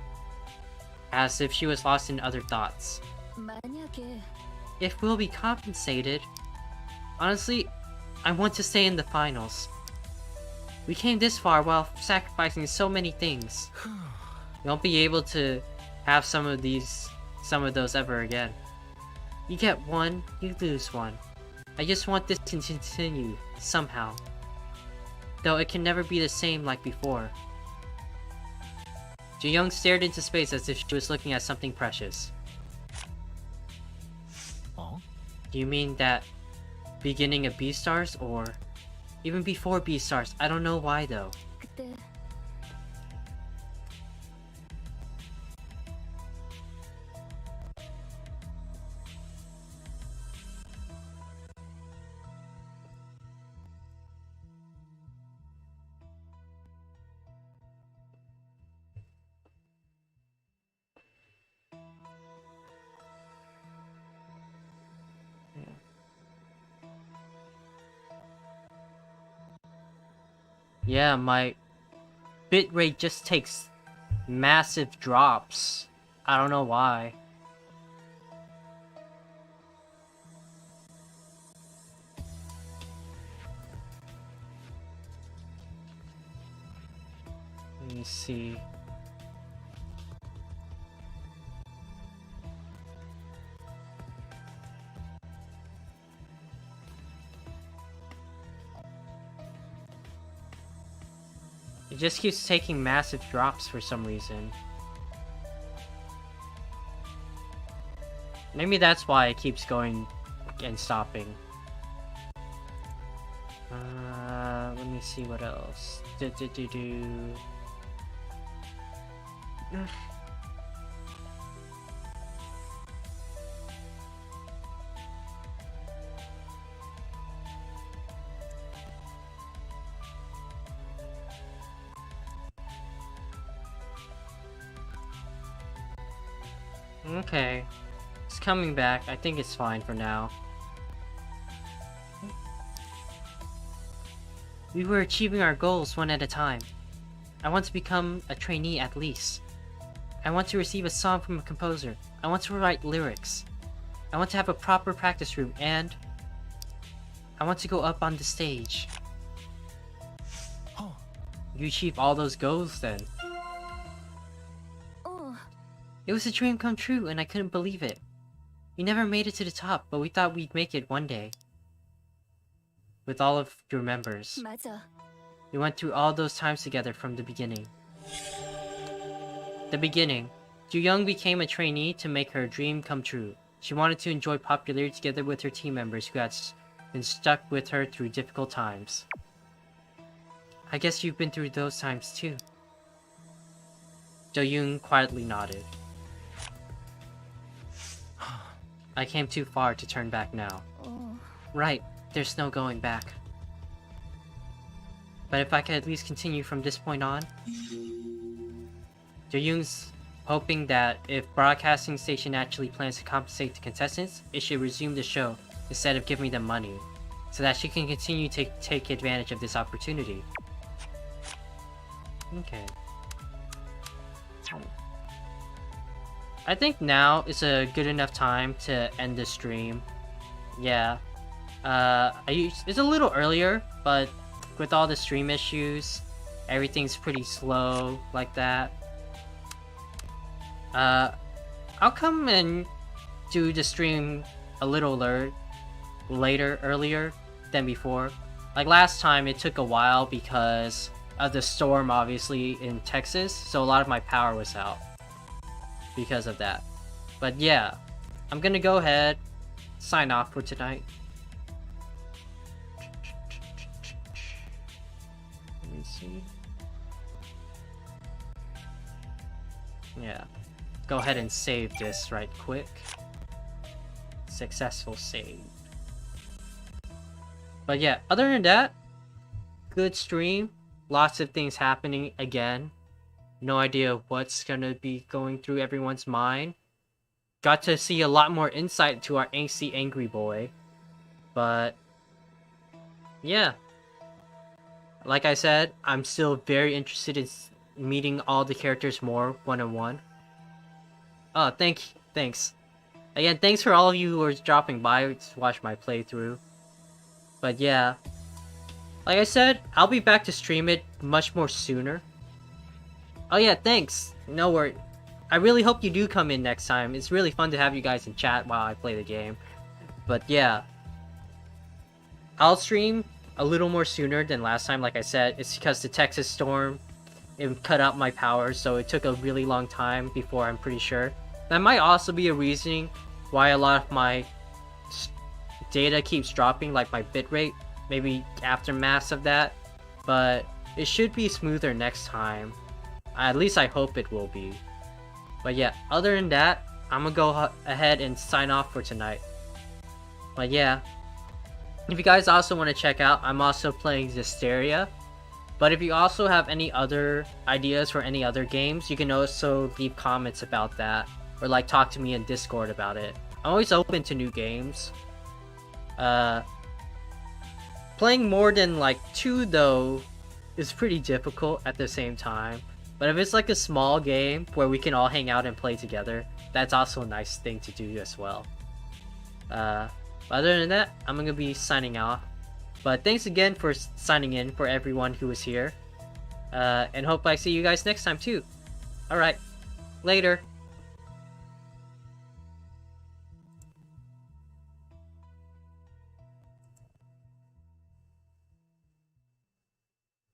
as if she was lost in other thoughts. 만약에 If we'll be compensated, honestly, I want to stay in the finals. We came this far while sacrificing so many things. We won't be able to have some of those ever again. You get one, you lose one. I just want this to continue, somehow. Though it can never be the same like before. Ji-young stared into space as if she was looking at something precious. 어? Do you mean that beginning of B-Stars, or even before B-Stars? I don't know why though. 그때 Yeah, my bitrate just takes massive drops. I don't know why. Let me see. It just keeps taking massive drops for some reason. Maybe that's why it keeps going and stopping. Let me see what else. Okay. It's coming back. I think it's fine for now. We were achieving our goals one at a time. I want to become a trainee at least. I want to receive a song from a composer. I want to write lyrics. I want to have a proper practice room, and I want to go up on the stage. 어, You achieve all those goals then. It was a dream come true, and I couldn't believe it. We never made it to the top, but we thought we'd make it one day. With all of your members. 맞아. We went through all those times together from the beginning. The beginning. Ju Young became a trainee to make her dream come true. She wanted to enjoy popularity together with her team members who had been stuck with her through difficult times. I guess you've been through those times too. Jo Young quietly nodded. I came too far to turn back now. 어, Right, there's no going back. But if I could at least continue from this point on. Jo Young's hoping that if broadcasting station actually plans to compensate the contestants, it should resume the show instead of giving them money, so that she can continue to take advantage of this opportunity. Okay. I think now is a good enough time to end the stream. Yeah. It's a little earlier, but with all the stream issues, everything's pretty slow like that. I'll come and do the stream a little earlier than before. Like last time, it took a while because of the storm, obviously, in Texas, so a lot of my power was out because of that. But yeah, I'm gonna go ahead, sign off for tonight. Let me see. Yeah, go ahead and save this right quick. Successful save. But yeah, other than that, good stream. Lots of things happening again. No idea what's gonna be going through everyone's mind. Got to see a lot more insight to our angsty angry boy. But yeah, like I said, I'm still very interested in meeting all the characters more one-on-one. Oh, thanks. Again, thanks for all of you who are dropping by to watch my playthrough. But yeah, like I said, I'll be back to stream it much more sooner. Oh yeah, thanks. No worry. I really hope you do come in next time. It's really fun to have you guys in chat while I play the game. But yeah, I'll stream a little more sooner than last time. Like I said, it's because the Texas storm, it cut out my power, so it took a really long time before, I'm pretty sure. That might also be a reason why a lot of my data keeps dropping, like my bitrate. Maybe aftermath of that, but it should be smoother next time. At least I hope it will be. But yeah, other than that, I'm gonna go ahead and sign off for tonight. But yeah, if you guys also want to check out, I'm also playing Hysteria. But if you also have any other ideas for any other games, you can also leave comments about that, or like talk to me in Discord about it. I'm always open to new games. Playing more than like 2 though is pretty difficult at the same time. But if it's like a small game where we can all hang out and play together, that's also a nice thing to do as well. Other than that, I'm gonna be signing off. But thanks again for signing in for everyone who was here. And hope I see you guys next time too. Alright, later.